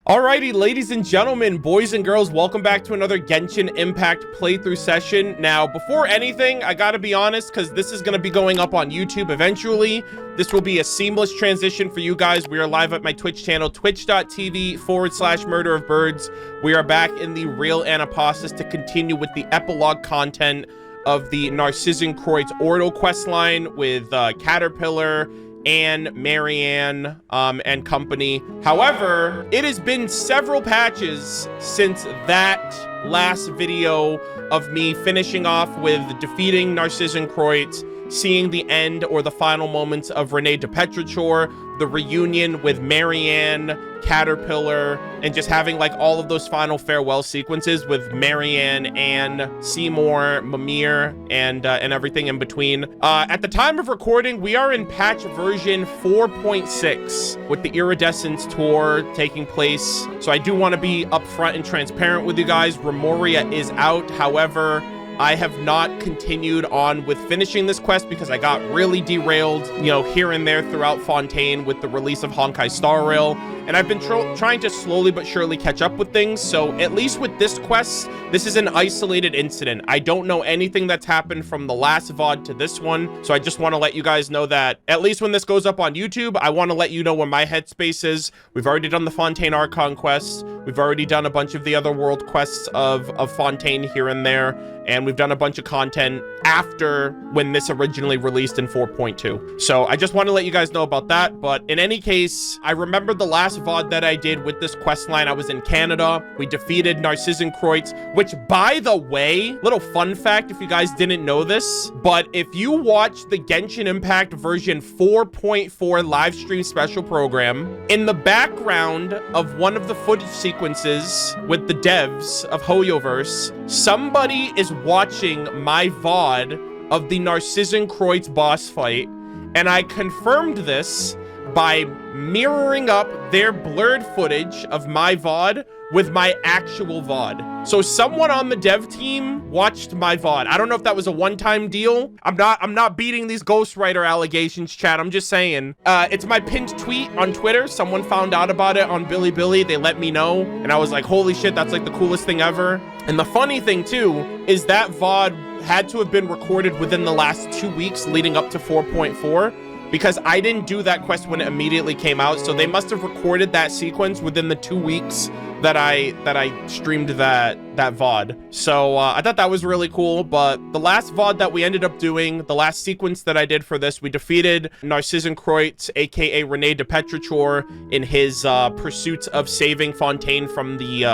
Alrighty, ladies and gentlemen, boys and girls, welcome back to another Genshin Impact playthrough session. Now, before anything, I gotta be honest, because this is gonna be going up on YouTube eventually. This will be a seamless transition for you guys. We are live at my Twitch channel, twitch.tv/MurderofBirds. We are back in the real Anapostis to continue with the epilogue content of the Narcissenkreuz Ordo questline with Caterpillar, Anne, Marianne, and company. However, it has been several patches since that last video of me finishing off with defeating Narcissenkreuz, seeing the end or the final moments of Renée de Petrichor, the reunion with Marianne, Caterpillar, and just having like all of those final farewell sequences with Marianne, Anne, Seymour, Mimir, and everything in between. At the time of recording, we are in patch version 4.6 with the Iridescence tour taking place. So I do want to be upfront and transparent with you guys. Remoria is out. However, I have not continued on with finishing this quest because I got really derailed, you know, here and there throughout Fontaine with the release of Honkai Star Rail. And I've been trying to slowly but surely catch up with things. So at least with this quest, this is an isolated incident. I don't know anything that's happened from the last VOD to this one. So I just want to let you guys know that at least when this goes up on YouTube, I want to let you know where my headspace is. We've already done the Fontaine Archon quest. We've already done a bunch of the other world quests of Fontaine here and there. And we've done a bunch of content after when this originally released in 4.2. So I just want to let you guys know about that. But in any case, I remember the last VOD that I did with this quest line. I was in Canada. We defeated Narcissenkreuz, which, by the way, little fun fact if you guys didn't know this, but if you watch the Genshin Impact version 4.4 live stream special program, in the background of one of the footage sequences with the devs of Hoyoverse, somebody is watching my VOD of the Narcissenkreuz boss fight, and I confirmed this by mirroring up their blurred footage of my VOD with my actual VOD. So someone on the dev team watched my VOD. I don't know if that was a one-time deal. I'm not beating these ghostwriter allegations, chat. I'm just saying. It's my pinned tweet on Twitter. Someone found out about it on Bilibili. They let me know, and I was like, holy shit, that's like the coolest thing ever. And the funny thing too is that VOD had to have been recorded within the last 2 weeks leading up to 4.4. because I didn't do that quest when it immediately came out. So they must have recorded that sequence within the 2 weeks that I streamed that VOD. So I thought that was really cool. But the last VOD that we ended up doing, the last sequence that I did for this, we defeated Narcissenkreuz, aka Renée de Petrichor, in his pursuit of saving Fontaine from the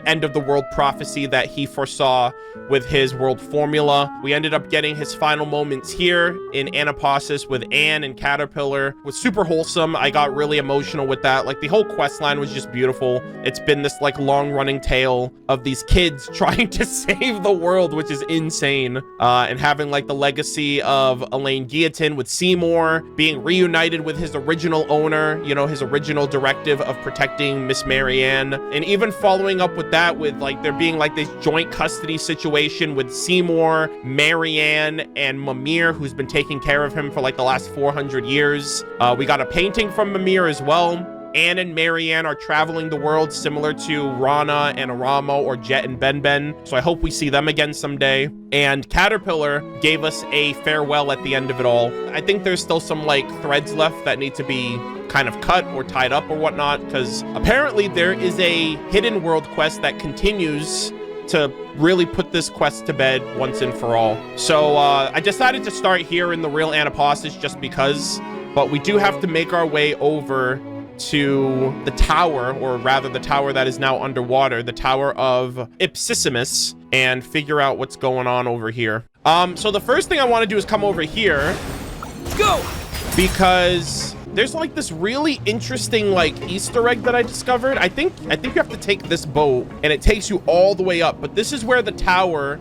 end of the world prophecy that he foresaw with his world formula. We ended up getting his final moments here in Anapostis with Anne and Caterpillar. It was super wholesome. I got really emotional with that. Like, the whole quest line was just beautiful. It's been this like long running tale of these kids trying to save the world, which is insane. And having like the legacy of Elaine Guillotin with Seymour being reunited with his original owner, you know, his original directive of protecting Miss Marianne. And even following up with that with like there being like this joint custody situation with Seymour, Marianne, and Mimir, who's been taking care of him for like the last 400 years. We got a painting from Mimir as well. Anne and Marianne are traveling the world similar to Rana and Aramo or Jet and Benben. So I hope we see them again someday. And Caterpillar gave us a farewell at the end of it all. I think there's still some like threads left that need to be kind of cut or tied up or whatnot, because apparently there is a hidden world quest that continues to really put this quest to bed once and for all. So I decided to start here in the real Anapostis just because, but we do have to make our way over to the tower, or rather the tower that is now underwater, the tower of Ipsissimus, and figure out what's going on over here. So the first thing I want to do is come over here. Let's go! Because there's like this really interesting like Easter egg that I discovered. I think you have to take this boat and it takes you all the way up, but this is where the tower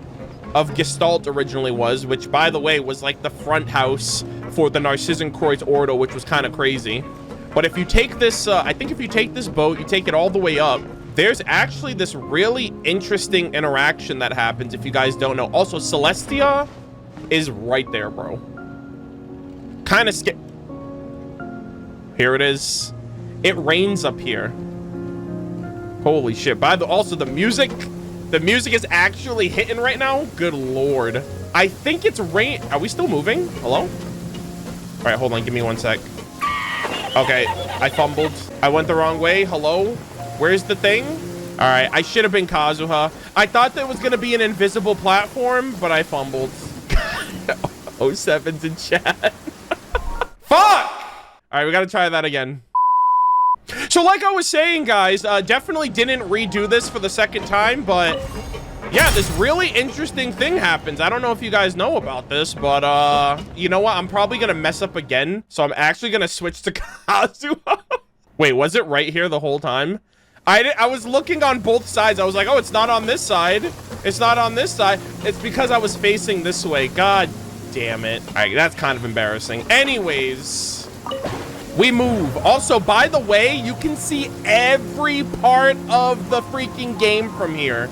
of Gestalt originally was, which by the way was like the front house for the Narcissenkreuz Ordo, which was kind of crazy. But if you take this, I think if you take this boat, you take it all the way up, there's actually this really interesting interaction that happens if you guys don't know. Also, Celestia is right there, bro. Kind of Here it is. It rains up here. Holy shit. Also the music is actually hitting right now. Good Lord. I think it's rain. Are we still moving? Hello? All right, hold on. Give me 1 sec. Okay, I fumbled. I went the wrong way. Hello? Where's the thing? All right, I should have been Kazuha. I thought there was going to be an invisible platform, but I fumbled. 07's in chat. Fuck! All right, we got to try that again. So like I was saying, guys, definitely didn't redo this for the second time, but yeah, this really interesting thing happens. I don't know if you guys know about this, but you know what? I'm probably going to mess up again, so I'm actually going to switch to Kazuha. Wait, was it right here the whole time? I was looking on both sides. I was like, oh, it's not on this side. It's not on this side. It's because I was facing this way. God damn it. All right, that's kind of embarrassing. Anyways, we move. Also, by the way, you can see every part of the freaking game from here.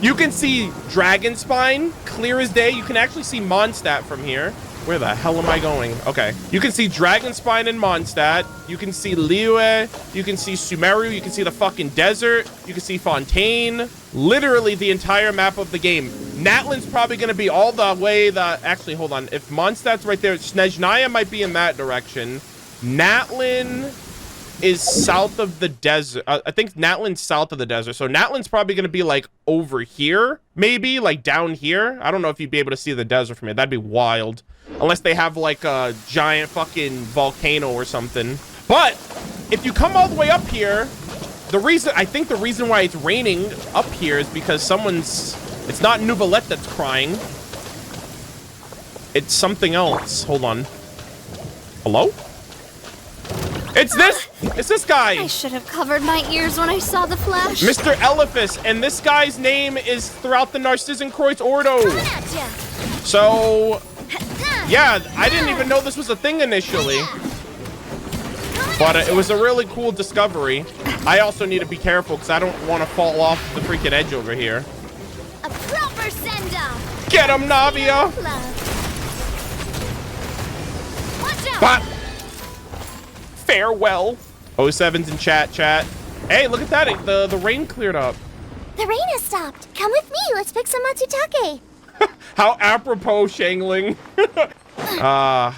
You can see Dragon Spine, clear as day. You can actually see Mondstadt from here. Where the hell am I going? Okay. You can see Dragon Spine and Mondstadt. You can see Liyue. You can see Sumeru. You can see the fucking desert. You can see Fontaine. Literally the entire map of the game. Natlin's probably going to be all the way actually, hold on. If Mondstadt's right there, Snezhnaya might be in that direction. Natlin is south of the desert. I think Natlin's south of the desert. So Natlin's probably going to be like over here, maybe like down here. I don't know if you'd be able to see the desert from here. That'd be wild. Unless they have like a giant fucking volcano or something. But if you come all the way up here, I think the reason why it's raining up here is because it's not Nouvelette that's crying. It's something else. Hold on. Hello? It's this guy. I should have covered my ears when I saw the flash. Mr. Elephas, and this guy's name is throughout the Narcissenkreuz Ordo. So, yeah, I didn't even know this was a thing initially. But it was a really cool discovery. I also need to be careful because I don't want to fall off the freaking edge over here. A proper send-off. Get him, Navia. Watch out. But farewell. 07's in chat. Hey, look at that. The rain cleared up. The rain has stopped. Come with me. Let's pick some matsutake. How apropos, Shangling. Now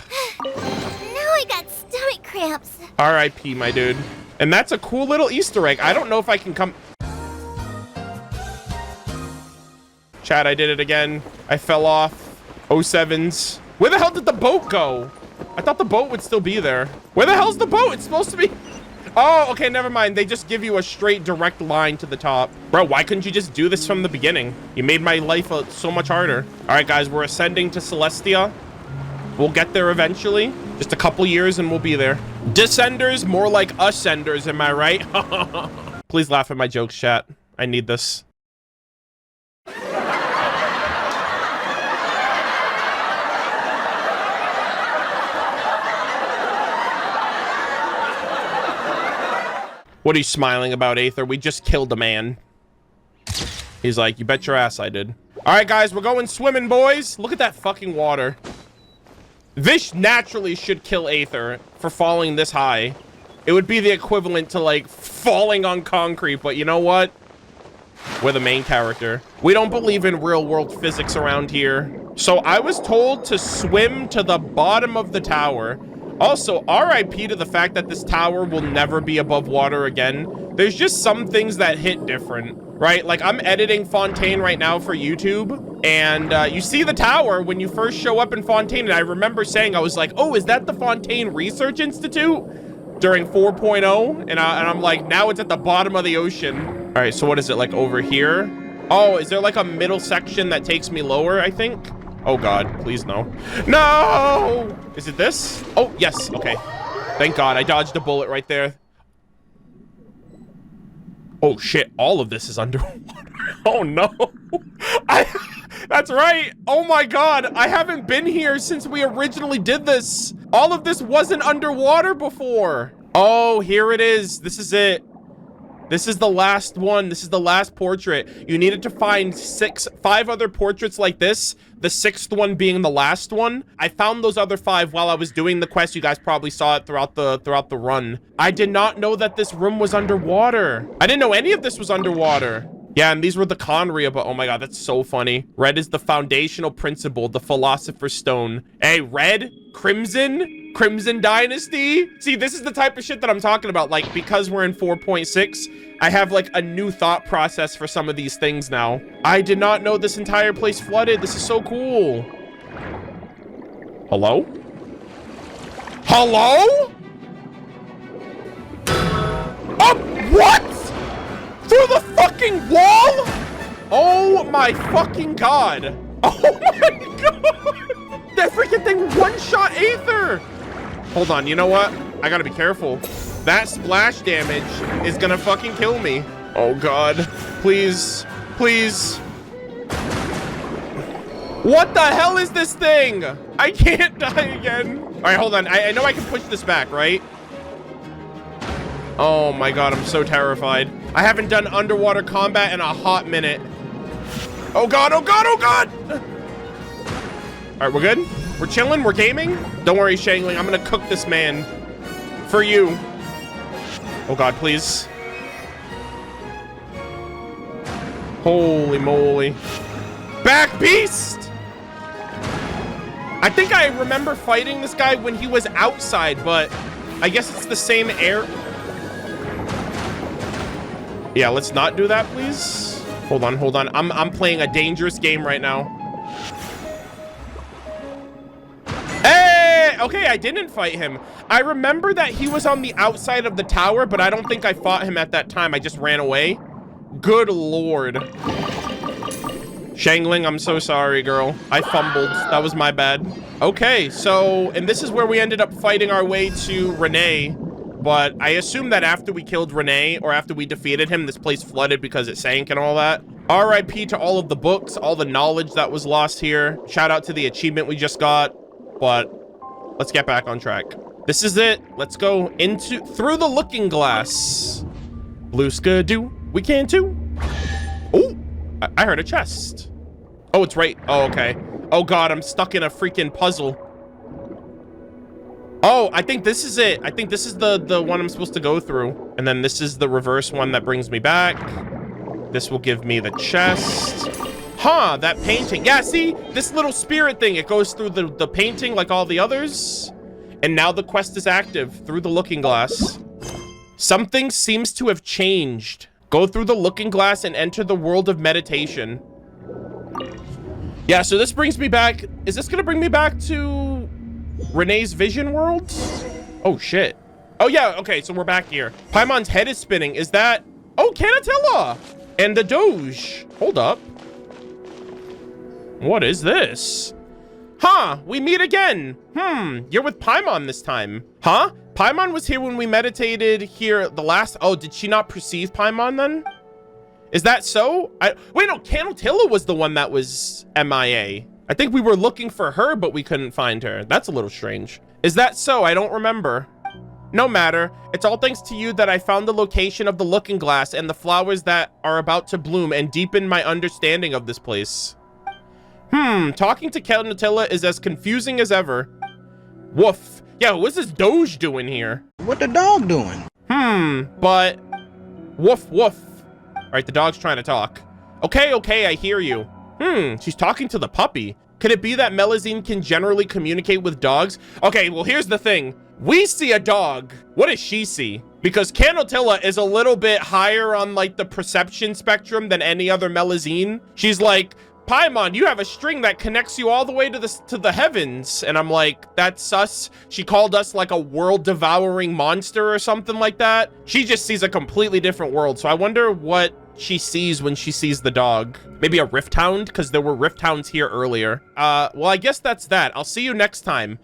I got stomach cramps. R.I.P. my dude. And that's a cool little Easter egg. I don't know if I can come. Chat, I did it again. I fell off. 07's. Where the hell did the boat go? I thought the boat would still be there. Where the hell's the boat? It's supposed to be... Oh, okay, never mind. They just give you a straight, direct line to the top. Bro, why couldn't you just do this from the beginning? You made my life so much harder. All right, guys, we're ascending to Celestia. We'll get there eventually. Just a couple years and we'll be there. Descenders, more like ascenders, am I right? Please laugh at my jokes, chat. I need this. What are you smiling about, Aether? We just killed a man. He's like, you bet your ass I did. All right, guys, we're going swimming, boys. Look at that fucking water. This naturally should kill Aether for falling this high. It would be the equivalent to, like, falling on concrete, but you know what? We're the main character. We don't believe in real-world physics around here. So I was told to swim to the bottom of the tower. Also, RIP to the fact that this tower will never be above water again. There's just some things that hit different, right? Like, I'm editing Fontaine right now for YouTube, and you see the tower when you first show up in Fontaine, and I remember saying, I was like, oh, is that the Fontaine Research Institute? During 4.0, and I'm like, now it's at the bottom of the ocean. All right, so what is it, like over here? Oh, is there like a middle section that takes me lower, I think? Oh God, please no. No! Is it this? Oh, yes, okay. Thank God, I dodged a bullet right there. Oh shit, all of this is underwater. Oh no. That's right. Oh my God, I haven't been here since we originally did this. All of this wasn't underwater before. Oh, here it is. This is it. This is the last one. This is the last portrait. You needed to find 5 other portraits like this, the 6th one being the last one. I found those other 5 while I was doing the quest. You guys probably saw it throughout the run. I did not know that this room was underwater. I didn't know any of this was underwater. Yeah, and these were the Conria, but oh my god, that's so funny. Red is the foundational principle, the philosopher's stone. Hey, red, Crimson Dynasty. See, this is the type of shit that I'm talking about. Like, because we're in 4.6, I have like a new thought process for some of these things now. I did not know this entire place flooded. This is so cool. Hello? Hello? Oh, what? Through the fucking wall? Oh my fucking god. Oh my god. That freaking thing one-shot Aether. Hold on, you know what? I gotta be careful. That splash damage is gonna fucking kill me. Oh god. Please. Please. What the hell is this thing? I can't die again. All right, hold on. I know I can push this back, right? Oh my god, I'm so terrified. I haven't done underwater combat in a hot minute. Oh god, oh god, oh god! All right, we're good? We're chilling, we're gaming? Don't worry, Shangling, I'm gonna cook this man. For you. Oh god, please. Holy moly. Back beast! I think I remember fighting this guy when he was outside, but I guess it's the same air. Yeah, let's not do that, please. Hold on, hold on. I'm playing a dangerous game right now. Hey! Okay, I didn't fight him. I remember that he was on the outside of the tower, but I don't think I fought him at that time. I just ran away. Good lord. Shangling, I'm so sorry, girl. I fumbled. That was my bad. Okay, so, and this is where we ended up fighting our way to Renee. But I assume that after we killed Renee, or after we defeated him, this place flooded because it sank and all that. RIP to all of the books, all the knowledge that was lost here. Shout out to the achievement we just got. But let's get back on track. This is it. Let's go through the looking glass. Blue skidoo, we can too. Oh, I heard a chest. Oh, it's right. Oh, okay. Oh god, I'm stuck in a freaking puzzle. Oh, I think this is it. I think this is the one I'm supposed to go through. And then this is the reverse one that brings me back. This will give me the chest. Huh, that painting. Yeah, see? This little spirit thing, it goes through the painting like all the others. And now the quest is active through the looking glass. Something seems to have changed. Go through the looking glass and enter the world of meditation. Yeah, so this brings me back. Is this gonna bring me back to Renee's vision world? Oh shit. Oh yeah, okay, so we're back here. Paimon's head is spinning. Is that... Oh, Canatella! And the Doge. Hold up. What is this? Huh, we meet again. You're with Paimon this time. Huh? Paimon was here when we meditated here the last... Oh, did she not perceive Paimon then? Is that so? Wait, no, Canatella was the one that was MIA. I think we were looking for her, but we couldn't find her. That's a little strange. Is that so? I don't remember. No matter. It's all thanks to you that I found the location of the looking glass and the flowers that are about to bloom and deepen my understanding of this place. Talking to Canatella is as confusing as ever. Woof. Yeah, what's this Doge doing here? What the dog doing? But... Woof, woof. All right, the dog's trying to talk. Okay, I hear you. She's talking to the puppy. Could it be that Melazine can generally communicate with dogs? Okay, well, here's the thing. We see a dog. What does she see? Because Canatella is a little bit higher on, like, the perception spectrum than any other Melazine. She's like, Paimon, you have a string that connects you all the way to the heavens. And I'm like, that's sus. She called us, like, a world-devouring monster or something like that. She just sees a completely different world. So I wonder what she sees when she sees the dog. Maybe a Rift Hound, because there were Rift Hounds here earlier. Well, I guess that's that. I'll see you next time.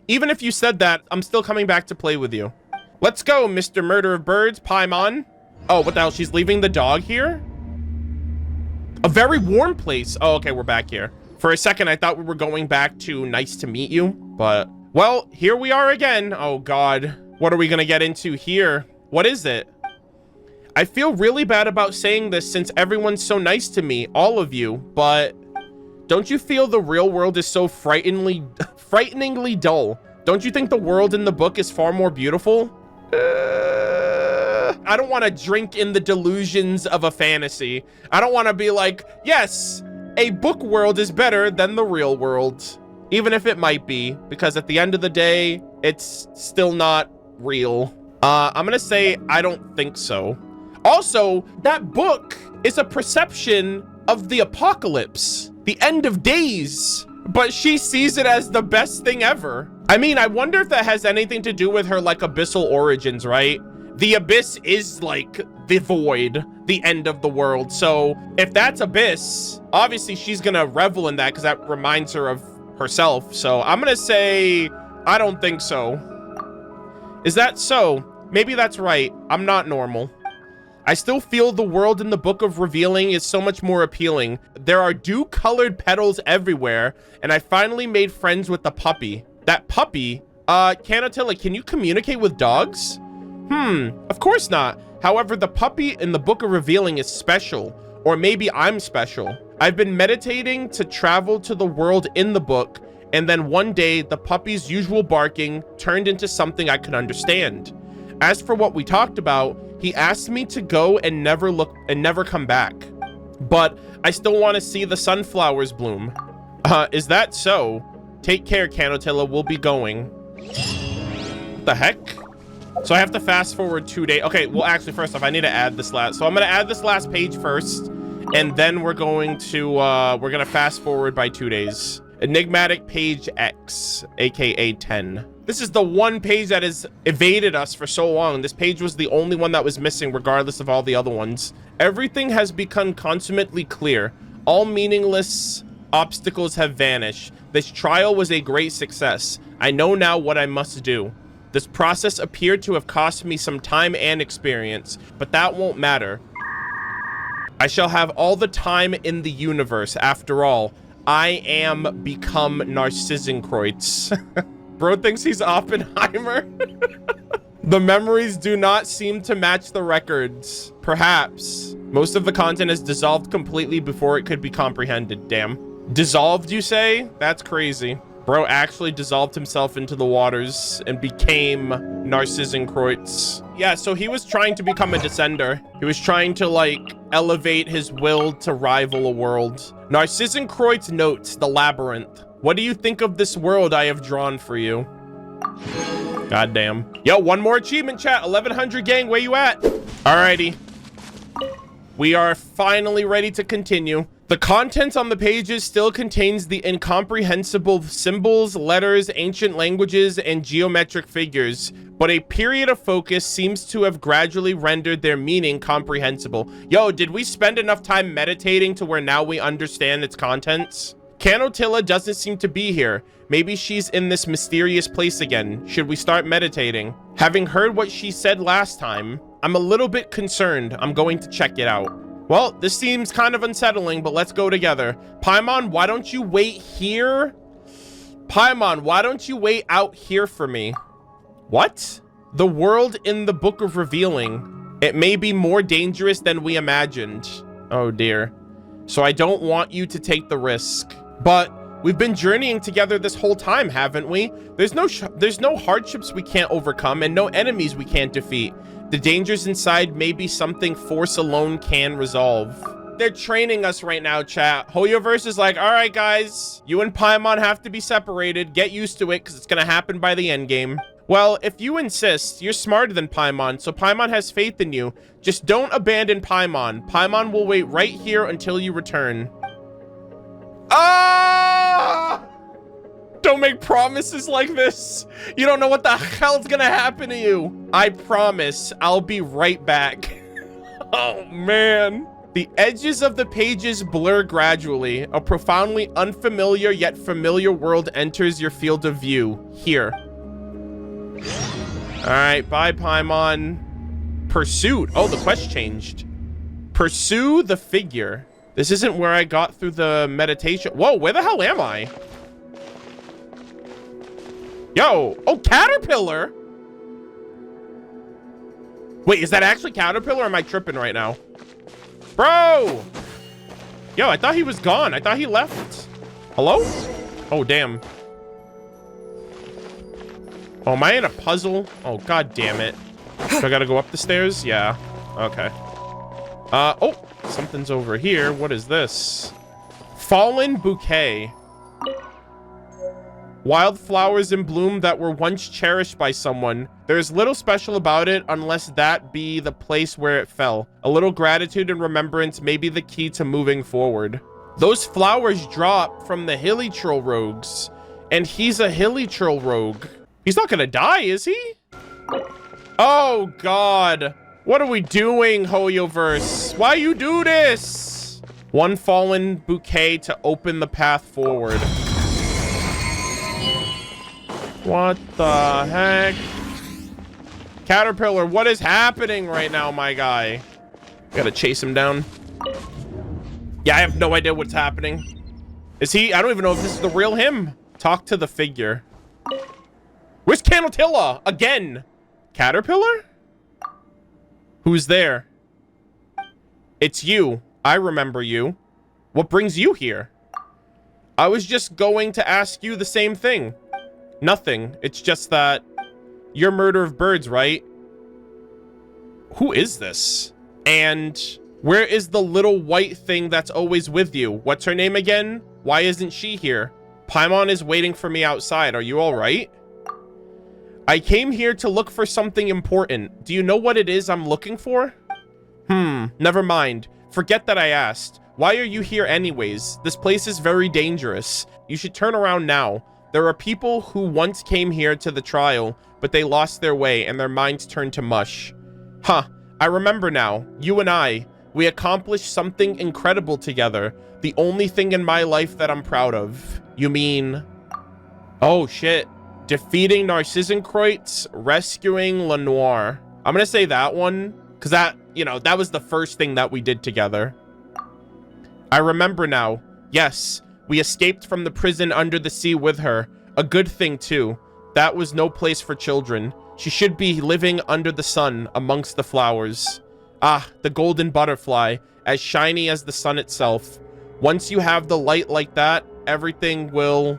Even if you said that, I'm still coming back to play with you. Let's go, Mr. Murder-of-Birds, Paimon. Oh, what the hell? She's leaving the dog here? A very warm place. Oh, okay, we're back here. For a second, I thought we were going back to nice to meet you, but... Well, here we are again. Oh, God. What are we gonna get into here? What is it? I feel really bad about saying this since everyone's so nice to me, all of you, but don't you feel the real world is so frighteningly dull? Don't you think the world in the book is far more beautiful? I don't want to drink in the delusions of a fantasy. I don't want to be like, yes, a book world is better than the real world. Even if it might be, because at the end of the day, it's still not real. I'm gonna say I don't think so. Also, that book is a perception of the apocalypse, the end of days, but she sees it as the best thing ever. I mean, I wonder if that has anything to do with her like abyssal origins, right? The abyss is like the void, the end of the world. So if that's abyss, obviously she's gonna revel in that because that reminds her of herself. So I'm gonna say I don't think so. Is that so? Maybe that's right. I'm not normal. I still feel the world in the Book of Revealing is so much more appealing. There are dew-colored petals everywhere, and I finally made friends with the puppy. That puppy? Canotilla, can you communicate with dogs? Of course not. However, the puppy in the Book of Revealing is special, or maybe I'm special. I've been meditating to travel to the world in the book, and then one day, the puppy's usual barking turned into something I could understand. As for what we talked about, he asked me to go and never come back. But I still want to see the sunflowers bloom. Is that so? Take care, Canotilla. We'll be going. What the heck? So I have to fast forward 2 days. Okay, well, actually, first off, I need to add this last. So I'm going to add this last page first, and then we're going to fast forward by 2 days. Enigmatic page X, aka 10. This is the one page that has evaded us for so long. This page was the only one that was missing, regardless of all the other ones. Everything has become consummately clear. All meaningless obstacles have vanished. This trial was a great success. I know now what I must do. This process appeared to have cost me some time and experience, but that won't matter. I shall have all the time in the universe. After all, I am become Narcissenkreuz. Bro thinks he's Oppenheimer. The memories do not seem to match the records. Perhaps. Most of the content is dissolved completely before it could be comprehended. Damn. Dissolved, you say? That's crazy. Bro actually dissolved himself into the waters and became Narcissenkreuz. Yeah, so he was trying to become a descender. He was trying to, like, elevate his will to rival a world. Narcissenkreuz notes the labyrinth. What do you think of this world I have drawn for you? Goddamn. Yo, one more achievement, chat. 1100 gang, where you at? Alrighty. We are finally ready to continue. The content on the pages still contains the incomprehensible symbols, letters, ancient languages, and geometric figures, but a period of focus seems to have gradually rendered their meaning comprehensible. Yo, did we spend enough time meditating to where now we understand its contents? Canotilla doesn't seem to be here. Maybe she's in this mysterious place again. Should we start meditating? Having heard what she said last time, I'm a little bit concerned. I'm going to check it out. Well, this seems kind of unsettling, but let's go together. Paimon, why don't you wait here? Paimon, why don't you wait out here for me? What? The world in the Book of Revealing. It may be more dangerous than we imagined. Oh dear. So I don't want you to take the risk. But we've been journeying together this whole time, haven't we? There's no hardships we can't overcome and no enemies we can't defeat. The dangers inside may be something force alone can resolve. They're training us right now, chat. Hoyoverse is like, all right, guys, you and Paimon have to be separated. Get used to it, because it's going to happen by the end game. Well, if you insist, you're smarter than Paimon, so Paimon has faith in you. Just don't abandon Paimon. Paimon will wait right here until you return. Ah! Don't make promises like this. You don't know what the hell's gonna happen to you. I promise I'll be right back. Oh, man. The edges of the pages blur gradually. A profoundly unfamiliar yet familiar world enters your field of view. Here. All right, bye, Paimon. Pursuit. Oh, the quest changed. Pursue the figure. This isn't where I got through the meditation. Whoa, where the hell am I? Yo, oh, Caterpillar. Wait, is that actually Caterpillar or am I tripping right now? Bro! Yo, I thought he was gone. I thought he left. Hello? Oh, damn. Oh, am I in a puzzle? Oh, god damn it. So I gotta go up the stairs? Yeah. Okay. Oh, something's over here. What is this? Fallen bouquet. Wildflowers in bloom that were once cherished by someone. There's little special about it unless that be the place where it fell. A little gratitude and remembrance may be the key to moving forward. Those flowers drop from the hilly troll rogues. And he's a hilly troll rogue. He's not gonna die, is he? Oh, God. What are we doing, Hoyoverse? Why you do this? One fallen bouquet to open the path forward. What the heck? Caterpillar, what is happening right now, my guy? Gotta chase him down. Yeah, I have no idea what's happening. Is he? I don't even know if this is the real him. Talk to the figure. Where's Canotilla? Again. Caterpillar? Who's there? It's you. I remember you. What brings you here? I was just going to ask you the same thing. Nothing. It's just that you're Murder-of-Birds, right? Who is this? And where is the little white thing that's always with you? What's her name again? Why isn't she here? Paimon is waiting for me outside. Are you all right? I came here to look for something important. Do you know what it is I'm looking for? Never mind. Forget that I asked. Why are you here anyways? This place is very dangerous. You should turn around now. There are people who once came here to the trial, but they lost their way and their minds turned to mush. Huh, I remember now. You and I, we accomplished something incredible together. The only thing in my life that I'm proud of. You mean... Oh, shit. Defeating Narcissenkreuz, rescuing Lenoir. I'm gonna say that one, because that, you know, that was the first thing that we did together. I remember now. Yes. We escaped from the prison under the sea with her. A good thing, too. That was no place for children. She should be living under the sun, amongst the flowers. Ah, the golden butterfly, as shiny as the sun itself. Once you have the light like that, everything will...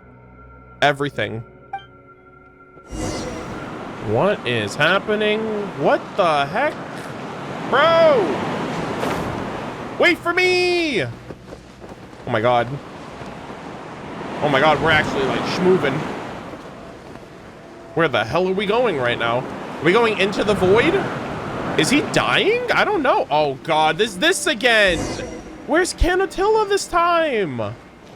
everything. What is happening? What the heck? Bro! Wait for me! Oh my god. Oh my god, we're actually like schmoovin'. Where the hell are we going right now? Are we going into the void? Is he dying? I don't know. Oh god, this again. Where's Canotilla this time?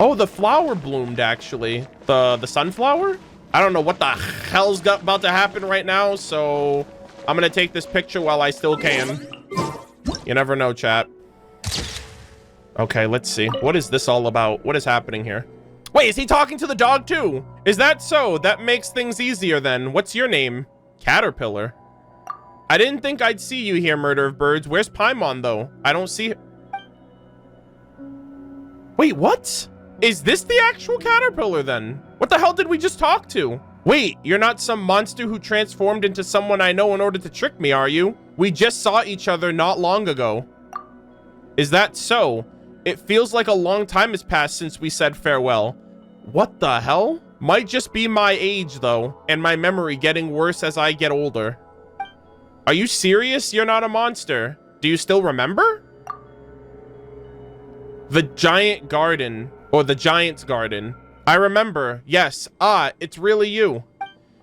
Oh, the flower bloomed actually. The sunflower? I don't know what the hell's about to happen right now, so I'm gonna take this picture while I still can. You never know, chat. Okay, let's see. What is this all about? What is happening here? Wait, is he talking to the dog too? Is that so? That makes things easier then. What's your name? Caterpillar. I didn't think I'd see you here, Murder-of-Birds. Where's Paimon, though? I don't see... Wait, what? Is this the actual Caterpillar, then? What the hell did we just talk to? Wait, you're not some monster who transformed into someone I know in order to trick me, are you? We just saw each other not long ago. Is that so? It feels like a long time has passed since we said farewell. What the hell? Might just be my age, though, and my memory getting worse as I get older. Are you serious? You're not a monster. Do you still remember? The giant garden, or the giant's garden. I remember. Yes. Ah, it's really you.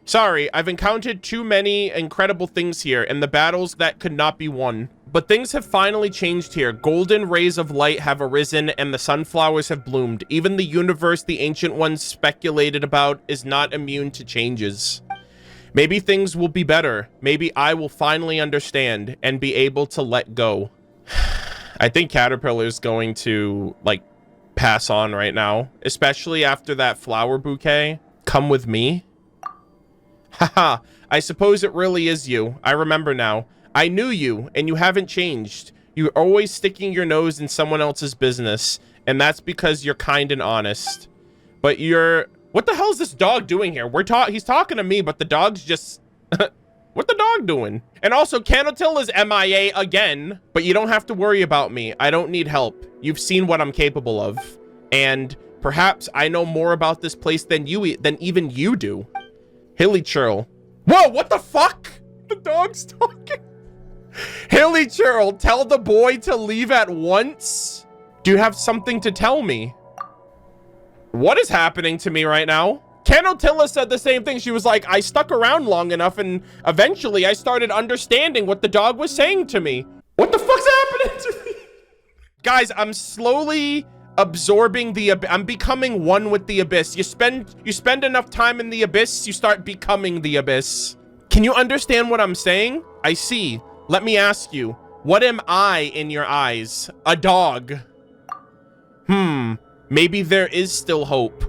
Sorry, I've encountered too many incredible things here, and the battles that could not be won. But things have finally changed here. Golden rays of light have arisen, and the sunflowers have bloomed. Even the universe the Ancient Ones speculated about is not immune to changes. Maybe things will be better. Maybe I will finally understand and be able to let go. I think Caterpillar's going to, like, pass on right now. Especially after that flower bouquet. Come with me. Haha, I suppose it really is you. I remember now. I knew you, and you haven't changed. You're always sticking your nose in someone else's business, and that's because you're kind and honest. But you're... What the hell is this dog doing here? He's talking to me, but the dog's just... What the dog doing? And also, Canotilla's MIA again, but you don't have to worry about me. I don't need help. You've seen what I'm capable of. And perhaps I know more about this place than even you do. Hilly Churl. Whoa, what the fuck? The dog's talking. Hilly Churl, tell the boy to leave at once. Do you have something to tell me? What is happening to me right now? Canotilla said the same thing. She was like, I stuck around long enough and eventually I started understanding what the dog was saying to me. What the fuck's happening to me? Guys, I'm slowly absorbing the abyss. I'm becoming one with the abyss. You spend enough time in the abyss, you start becoming the abyss. Can you understand what I'm saying? I see. Let me ask you, what am I in your eyes? A dog. Maybe there is still hope.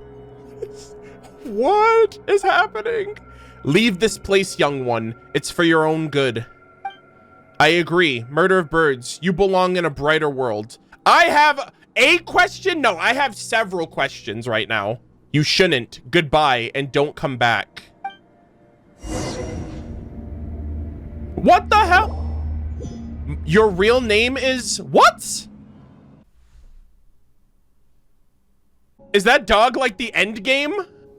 What is happening? Leave this place, young one. It's for your own good. I agree. Murder of Birds, you belong in a brighter world. I have a question? No, I have several questions right now. You shouldn't. Goodbye, and don't come back. What the hell? Your real name is what? Is that dog like the end game?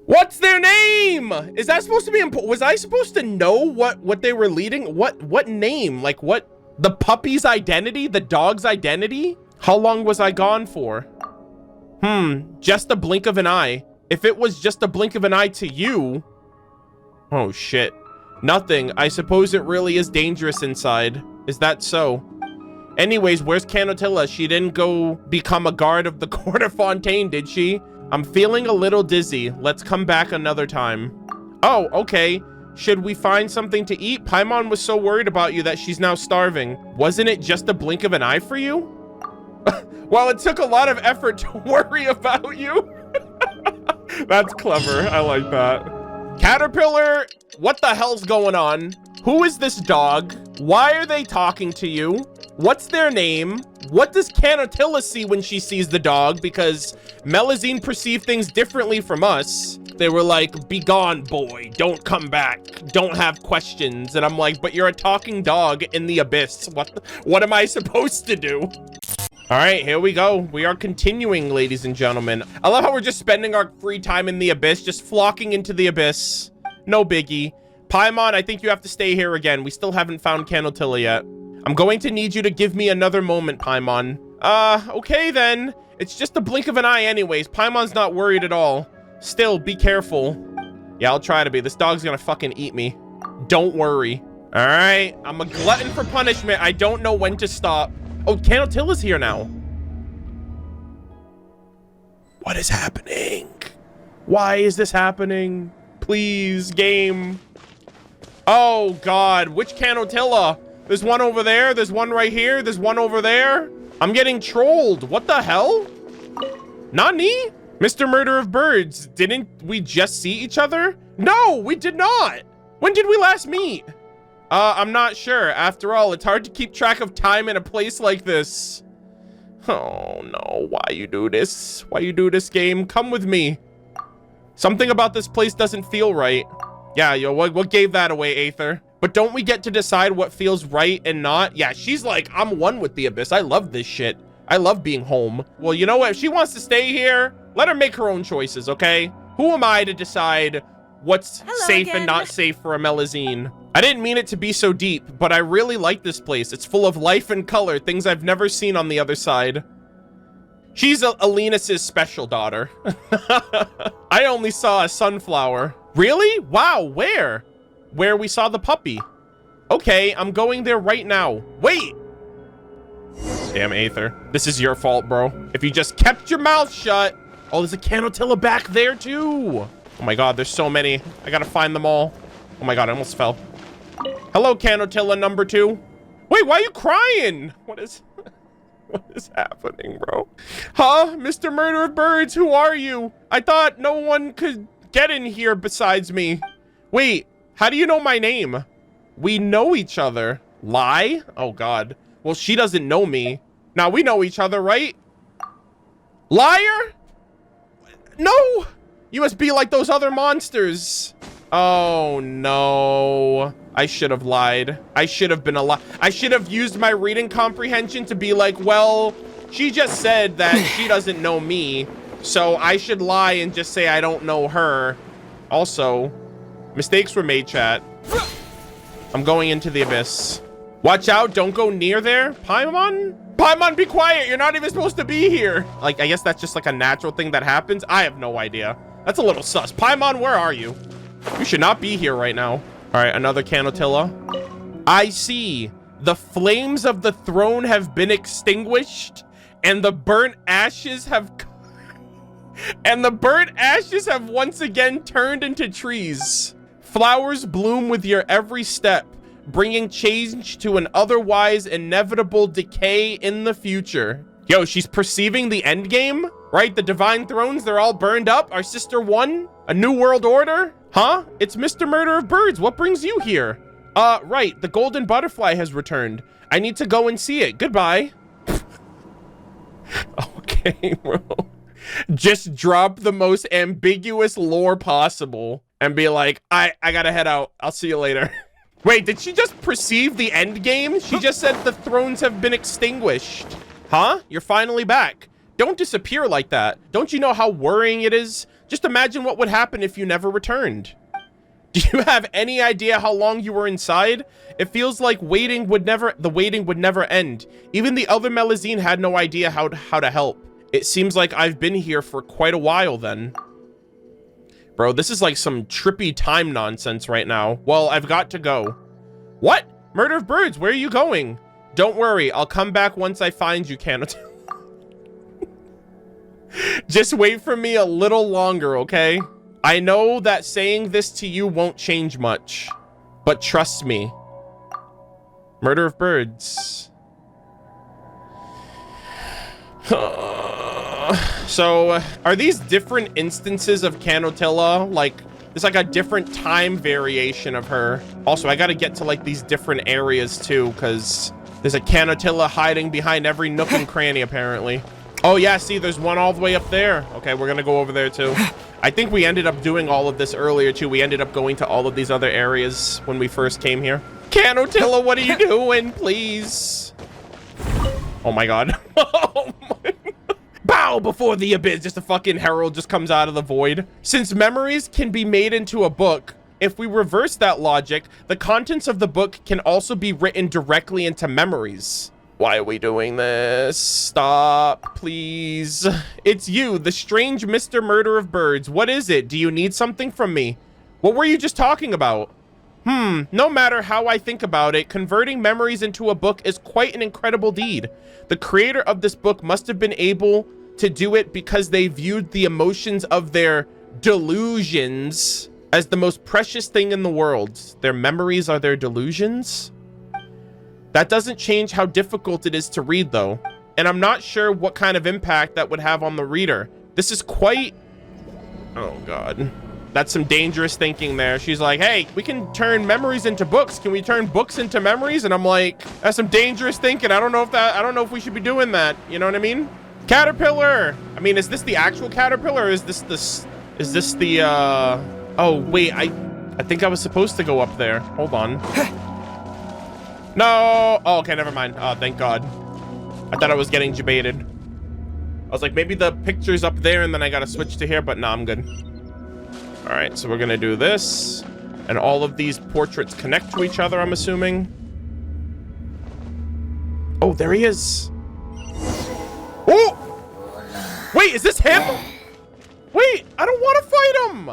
What's their name? Is that supposed to be important? Was I supposed to know what they were leading? What name? Like what? The puppy's identity? The dog's identity? How long was I gone for? Just a blink of an eye. If it was just a blink of an eye to you. Oh shit. Nothing. I suppose it really is dangerous inside. Is that so? Anyways, where's Canotilla? She didn't go become a guard of the Court of Fontaine, did she? I'm feeling a little dizzy. Let's come back another time. Oh, okay. Should we find something to eat? Paimon was so worried about you that she's now starving. Wasn't it just a blink of an eye for you? Well, it took a lot of effort to worry about you. That's clever. I like that. Caterpillar, what the hell's going on? Who is this dog? Why are they talking to you? What's their name? What does Canotilla see when she sees the dog? Because Melazine perceived things differently from us. They were like, be gone, boy. Don't come back. Don't have questions. And I'm like, but you're a talking dog in the abyss. What am I supposed to do? All right, here we go. We are continuing, ladies and gentlemen. I love how we're just spending our free time in the abyss, just flocking into the abyss. No biggie. Paimon, I think you have to stay here again. We still haven't found Canotilla yet. I'm going to need you to give me another moment, Paimon. Okay then. It's just a blink of an eye anyways. Paimon's not worried at all. Still, be careful. Yeah, I'll try to be. This dog's gonna fucking eat me. Don't worry. All right, I'm a glutton for punishment. I don't know when to stop. Oh, Canotilla's here now. What is happening? Why is this happening? Please, game. Oh God, which Canotilla? There's one over there. There's one right here. There's one over there. I'm getting trolled. What the hell? Nani? Mr. Murder of Birds, didn't we just see each other? No, we did not. When did we last meet? I'm not sure. After all, it's hard to keep track of time in a place like this. Oh no, why you do this? Why you do this, game? Come with me. Something about this place doesn't feel right. Yeah, yo, what gave that away, Aether? But don't we get to decide what feels right and not? Yeah, she's like, I'm one with the abyss. I love this shit. I love being home. Well, you know what? If she wants to stay here, let her make her own choices, okay? Who am I to decide what's safe and not safe for a Melazine? I didn't mean it to be so deep, but I really like this place. It's full of life and color, things I've never seen on the other side. She's Alenus's special daughter. I only saw a sunflower. Really? Wow, where? Where we saw the puppy. Okay, I'm going there right now. Wait! Damn, Aether. This is your fault, bro. If you just kept your mouth shut. Oh, there's a Canotilla back there, too. Oh my God, there's so many. I gotta find them all. Oh my God, I almost fell. Hello, Canotilla number 2. Wait, why are you crying? What is happening, bro? Huh? Mr. Murder of Birds, who are you? I thought no one could get in here besides me. Wait, how do you know my name? We know each other. Lie? Oh God. Well, she doesn't know me. Now we know each other, right? Liar? No! You must be like those other monsters. Oh no. I should have lied. I should have been a lie. I should have used my reading comprehension to be like, well, she just said that she doesn't know me, so I should lie and just say I don't know her. Also, mistakes were made, chat. I'm going into the abyss. Watch out, don't go near there. Paimon? Paimon, be quiet. You're not even supposed to be here. Like, I guess that's just like a natural thing that happens. I have no idea. That's a little sus. Paimon, where are you? You should not be here right now. All right, another Canotilla. I see. The flames of the throne have been extinguished, and the burnt ashes have once again turned into trees. Flowers bloom with your every step, bringing change to an otherwise inevitable decay in the future. Yo, she's perceiving the end game, right? The divine thrones, they're all burned up. Our sister won. A new world order. Huh? It's Mr. Murder of Birds. What brings you here? Right. The golden butterfly has returned. I need to go and see it. Goodbye. Okay, bro. Just drop the most ambiguous lore possible and be like, I gotta head out. I'll see you later. Wait, did she just perceive the end game? She just said the thrones have been extinguished. Huh? You're finally back. Don't disappear like that. Don't you know how worrying it is? Just imagine what would happen if you never returned. Do you have any idea how long you were inside? It feels like the waiting would never end. Even the other Melazine had no idea how to help. It seems like I've been here for quite a while then. Bro, this is like some trippy time nonsense right now. Well, I've got to go. What? Murder of Birds, where are you going? Don't worry, I'll come back once I find you, Canada. Just wait for me a little longer, okay? I know that saying this to you won't change much, but trust me. Murder of Birds. So, are these different instances of Canotilla? Like, there's like a different time variation of her. Also, I gotta get to like these different areas too, because there's a Canotilla hiding behind every nook and cranny, apparently. Oh yeah, see, there's one all the way up there. Okay, we're gonna go over there too. I think we ended up doing all of this earlier too. We ended up going to all of these other areas when we first came here. Canotilla, what are you doing, please? Oh my god. Oh my. Bow before the abyss. Just a fucking herald just comes out of the void. Since memories can be made into a book, if we reverse that logic, the contents of the book can also be written directly into memories. Why are we doing this? Stop, please. It's you, the strange Mr. Murder of Birds. What is it? Do you need something from me? What were you just talking about? No matter how I think about it, converting memories into a book is quite an incredible deed. The creator of this book must have been able to do it because they viewed the emotions of their delusions as the most precious thing in the world. Their memories are their delusions? That doesn't change how difficult it is to read, though. And I'm not sure what kind of impact that would have on the reader. This is quite... Oh, God. That's some dangerous thinking there. She's like, hey, we can turn memories into books. Can we turn books into memories? And I'm like, that's some dangerous thinking. I don't know if we should be doing that. You know what I mean? Caterpillar. I mean, is this the actual caterpillar? Or is this the, Oh, wait, I think I was supposed to go up there. Hold on. No. Oh, okay, never mind. Oh, thank God. I thought I was getting debated. I was like, maybe the picture's up there and then I gotta switch to here, but no, I'm good. All right, so we're gonna do this. And all of these portraits connect to each other, I'm assuming. Oh, there he is. Oh! Wait, is this him? Wait, I don't want to fight him.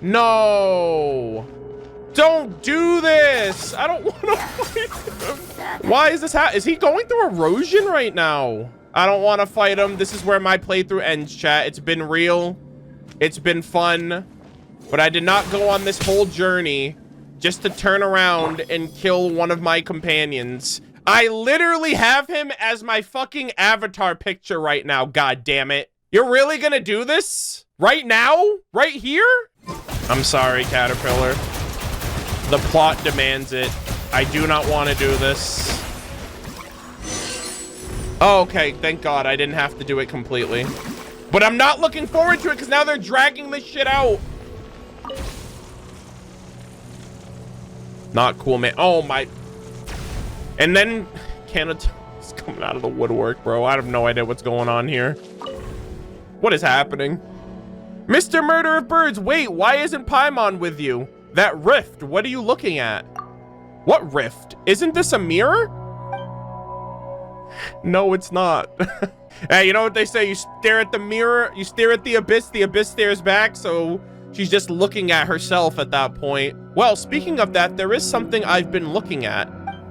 No. Don't do this. I don't want to fight him. Why is this is he going through erosion right now? I don't want to fight him. This is where my playthrough ends, chat. It's been real. It's been fun. But I did not go on this whole journey just to turn around and kill one of my companions. I literally have him as my fucking avatar picture right now. God damn it. You're really gonna do this? Right now? Right here? I'm sorry, Caterpillar. The plot demands it. I do not want to do this. Oh, okay. Thank God I didn't have to do it completely. But I'm not looking forward to it because now they're dragging this shit out. Not cool, man. Oh my. And then Canada is coming out of the woodwork, bro. I have no idea what's going on here. What is happening? Mr. Murder of Birds, wait, why isn't Paimon with you? That rift, what are you looking at? What rift? Isn't this a mirror? No, it's not. Hey, you know what they say? You stare at the mirror, you stare at the abyss stares back, so she's just looking at herself at that point. Well, speaking of that, there is something I've been looking at.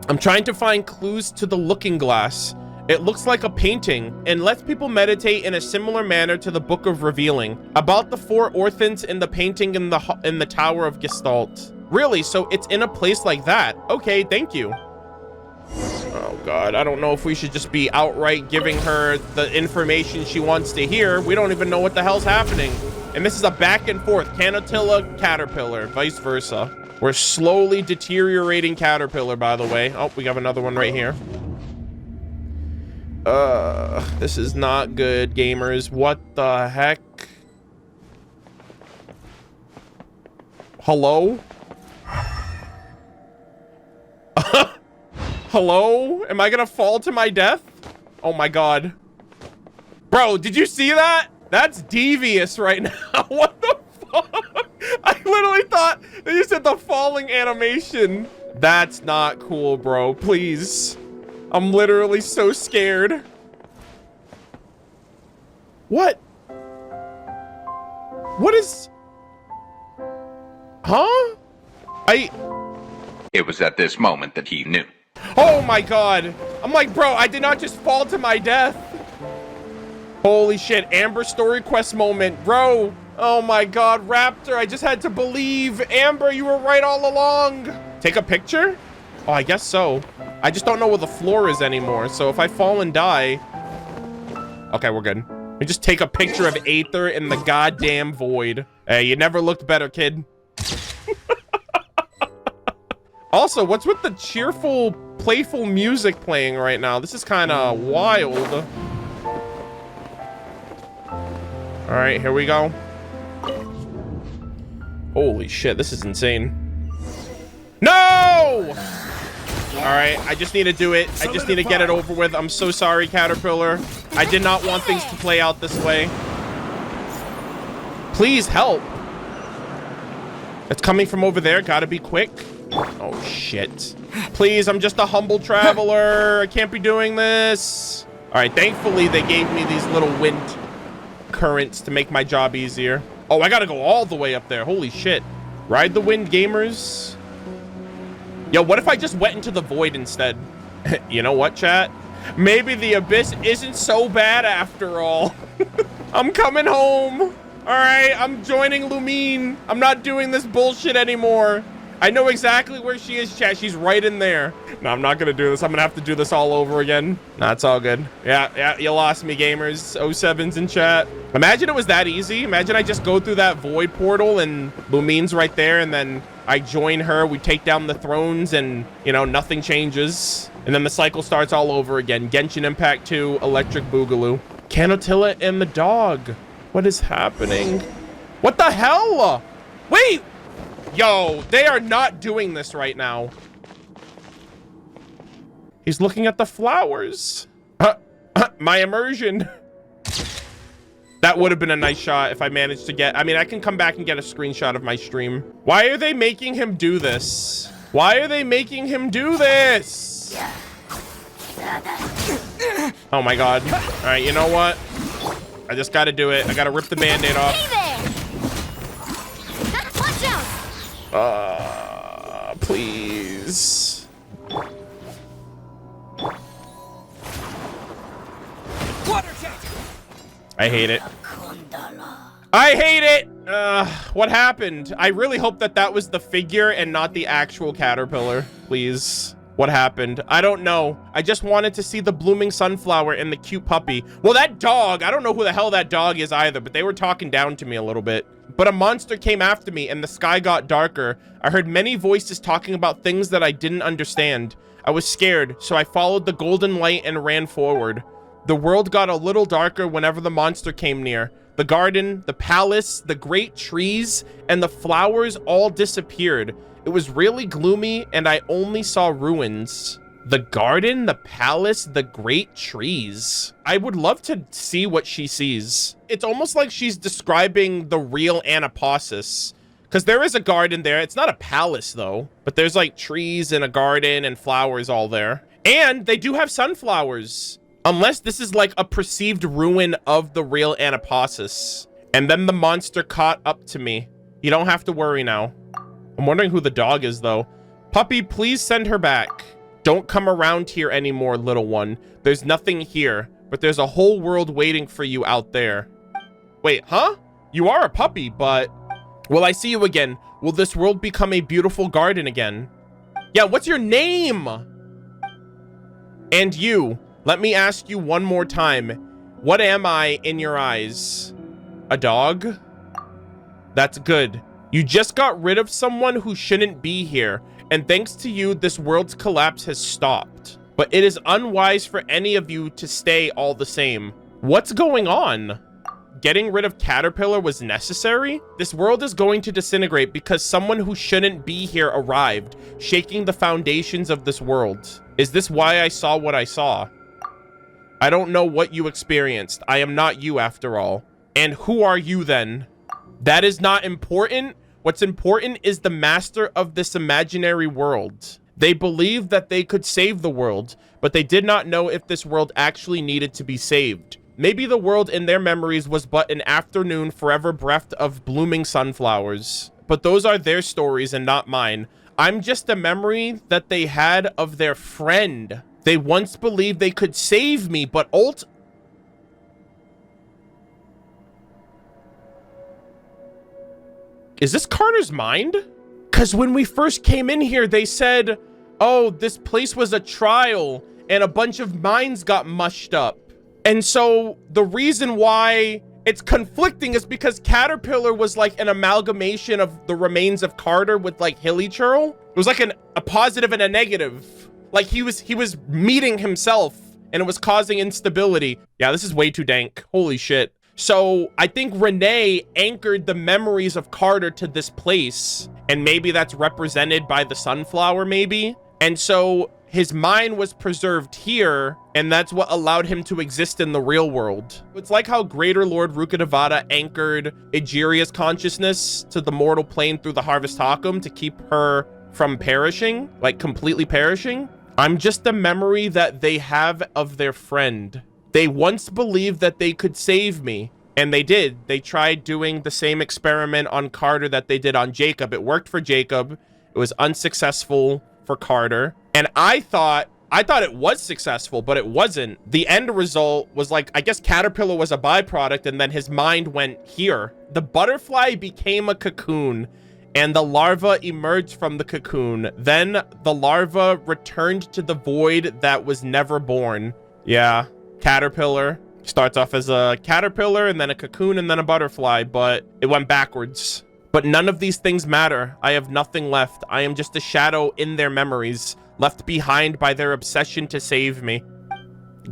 I'm trying to find clues to the looking glass. It looks like a painting and lets people meditate in a similar manner to the Book of Revealing, about the 4 orphans in the painting in the Tower of Gestalt. Really? So it's in a place like that? Okay, thank you. Oh God, I don't know if we should just be outright giving her the information she wants to hear. We don't even know what the hell's happening. And this is a back and forth, Canotilla, Caterpillar, vice versa. We're slowly deteriorating Caterpillar, by the way. Oh, we have another one right here. This is not good, gamers. What the heck? Hello? Hello? Am I gonna fall to my death? Oh my God. Bro, did you see that? That's devious right now. What the fuck? I literally thought they just did the falling animation. That's not cool, bro. Please. I'm literally so scared. What? What is... Huh? It was at this moment that he knew. Oh my God. I'm like, bro, I did not just fall to my death. Holy shit. Amber story quest moment, bro. Oh my God, Raptor, I just had to believe. Amber, you were right all along. Take a picture? Oh, I guess so. I just don't know where the floor is anymore. So if I fall and die... Okay, we're good. We just take a picture of Aether in the goddamn void. Hey, you never looked better, kid. Also, what's with the cheerful, playful music playing right now? This is kind of wild. All right, here we go. Holy shit, this is insane. No! All right, I just need to do it. I just need to get it over with. I'm so sorry, Caterpillar. I did not want things to play out this way. Please help. It's coming from over there. Gotta be quick. Oh, shit. Please, I'm just a humble traveler. I can't be doing this. All right, thankfully, they gave me these little wind currents to make my job easier. Oh, I gotta go all the way up there. Holy shit. Ride the wind, gamers. Yo, what if I just went into the void instead? You know what, chat? Maybe the abyss isn't so bad after all. I'm coming home. All right, I'm joining Lumine. I'm not doing this bullshit anymore. I know exactly where she is, chat. She's right in there. No, I'm not gonna do this. I'm gonna have to do this all over again. Nah, it's all good. Yeah, you lost me, gamers. 07's in chat. Imagine it was that easy. Imagine I just go through that void portal and Lumine's right there, and then I join her. We take down the thrones, and, you know, nothing changes. And then the cycle starts all over again. Genshin Impact 2, Electric Boogaloo. Canotilla and the dog. What is happening? What the hell? Wait! Yo, they are not doing this right now. He's looking at the flowers. My immersion. That would have been a nice shot if I managed to get... I mean, I can come back and get a screenshot of my stream. Why are they making him do this? Why are they making him do this? Oh my God. All right, you know what? I just got to do it. I got to rip the Band-Aid off. Please. I hate it. I hate it. What happened? I really hope that that was the figure and not the actual caterpillar. Please. What happened? I don't know. I just wanted to see the blooming sunflower and the cute puppy. Well, that dog, I don't know who the hell that dog is either, but they were talking down to me a little bit. But a monster came after me and the sky got darker. I heard many voices talking about things that I didn't understand. I was scared, so I followed the golden light and ran forward. The world got a little darker whenever the monster came near. The garden, the palace, the great trees, and the flowers all disappeared. It was really gloomy and I only saw ruins. The garden, the palace, the great trees. I would love to see what she sees. It's almost like she's describing the real Anaposis, because there is a garden there. It's not a palace though, but there's like trees and a garden and flowers all there. And they do have sunflowers, unless this is like a perceived ruin of the real Anaposis. And then the monster caught up to me. You don't have to worry now. I'm wondering who the dog is though. Puppy, please send her back. Don't come around here anymore, little one. There's nothing here, but there's a whole world waiting for you out there. Wait, huh? You are a puppy, but... Will I see you again? Will this world become a beautiful garden again? Yeah, what's your name? And you, let me ask you one more time. What am I in your eyes? A dog? That's good. You just got rid of someone who shouldn't be here. And thanks to you, this world's collapse has stopped. But it is unwise for any of you to stay all the same. What's going on? Getting rid of Caterpillar was necessary? This world is going to disintegrate because someone who shouldn't be here arrived, shaking the foundations of this world. Is this why I saw what I saw? I don't know what you experienced. I am not you after all. And who are you then? That is not important. What's important is the master of this imaginary world. They believed that they could save the world, but they did not know if this world actually needed to be saved. Maybe the world in their memories was but an afternoon forever breathed of blooming sunflowers. But those are their stories and not mine. I'm just a memory that they had of their friend. They once believed they could save me, but Is this Carter's mind? Because when we first came in here, they said, oh, this place was a trial and a bunch of minds got mushed up. And so the reason why it's conflicting is because Caterpillar was like an amalgamation of the remains of Carter with like Hilly Churl. It was like a positive and a negative. Like he was meeting himself and it was causing instability. Yeah, this is way too dank. Holy shit. So I think Renee anchored the memories of Carter to this place, and maybe that's represented by the sunflower, maybe. And so his mind was preserved here, and that's what allowed him to exist in the real world. It's like how Greater Lord Rukkhadevata anchored Egeria's consciousness to the mortal plane through the Harvest Hakum to keep her from perishing, like completely perishing. I'm just a memory that they have of their friend. They once believed that they could save me, and they did. They tried doing the same experiment on Carter that they did on Jacob. It worked for Jacob. It was unsuccessful for Carter. And I thought it was successful, but it wasn't. The end result was like, I guess Caterpillar was a byproduct, and then his mind went here. The butterfly became a cocoon, and the larva emerged from the cocoon. Then the larva returned to the void that was never born. Yeah. Caterpillar starts off as a caterpillar and then a cocoon and then a butterfly, but it went backwards. But none of these things matter. I have nothing left. I am just a shadow in their memories, left behind by their obsession to save me.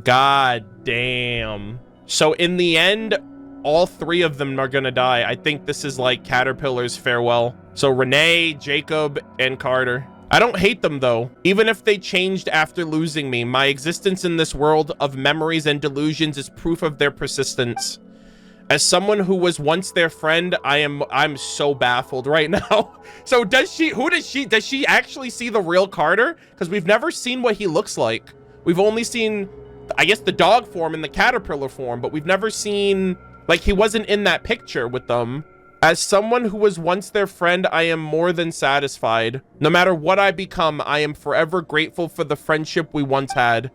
God damn. So in the end, all three of them are gonna die. I think this is like Caterpillar's farewell. So Renee, Jacob, and Carter. I don't hate them though. Even if they changed after losing me, my existence in this world of memories and delusions is proof of their persistence. As someone who was once their friend, I'm so baffled right now. So does she actually see the real Carter? Because we've never seen what he looks like. We've only seen, I guess, the dog form and the caterpillar form, but we've never seen, like, he wasn't in that picture with them. As someone who was once their friend, I am more than satisfied. No matter what I become, I am forever grateful for the friendship we once had.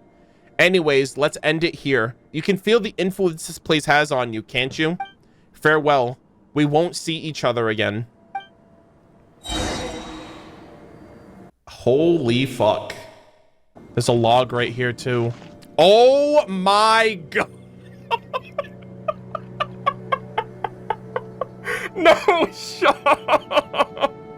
Anyways, let's end it here. You can feel the influence this place has on you, can't you? Farewell. We won't see each other again. Holy fuck. There's a log right here, too. Oh my god. No, shut.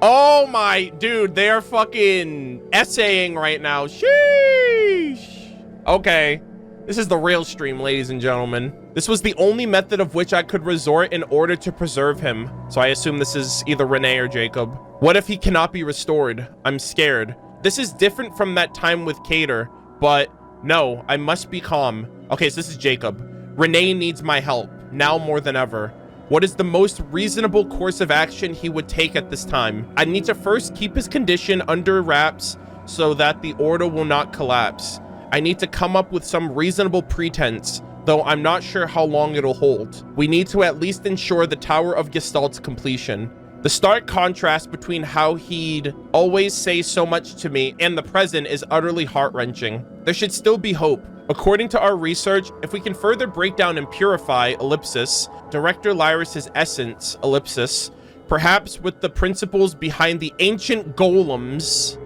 Oh my, dude, they are fucking essaying right now. Sheesh. Okay. This is the real stream, ladies and gentlemen. This was the only method of which I could resort in order to preserve him. So I assume this is either Renee or Jacob. What if he cannot be restored? I'm scared. This is different from that time with Cater, but no, I must be calm. Okay, so this is Jacob. Renee needs my help, now more than ever. What is the most reasonable course of action he would take at this time? I need to first keep his condition under wraps so that the order will not collapse. I need to come up with some reasonable pretense, though I'm not sure how long it'll hold. We need to at least ensure the Tower of Gestalt's completion. The stark contrast between how he'd always say so much to me and the present is utterly heart-wrenching. There should still be hope. According to our research, if we can further break down and purify, ellipsis, Director Lyrus's essence, ellipsis, perhaps with the principles behind the ancient golems,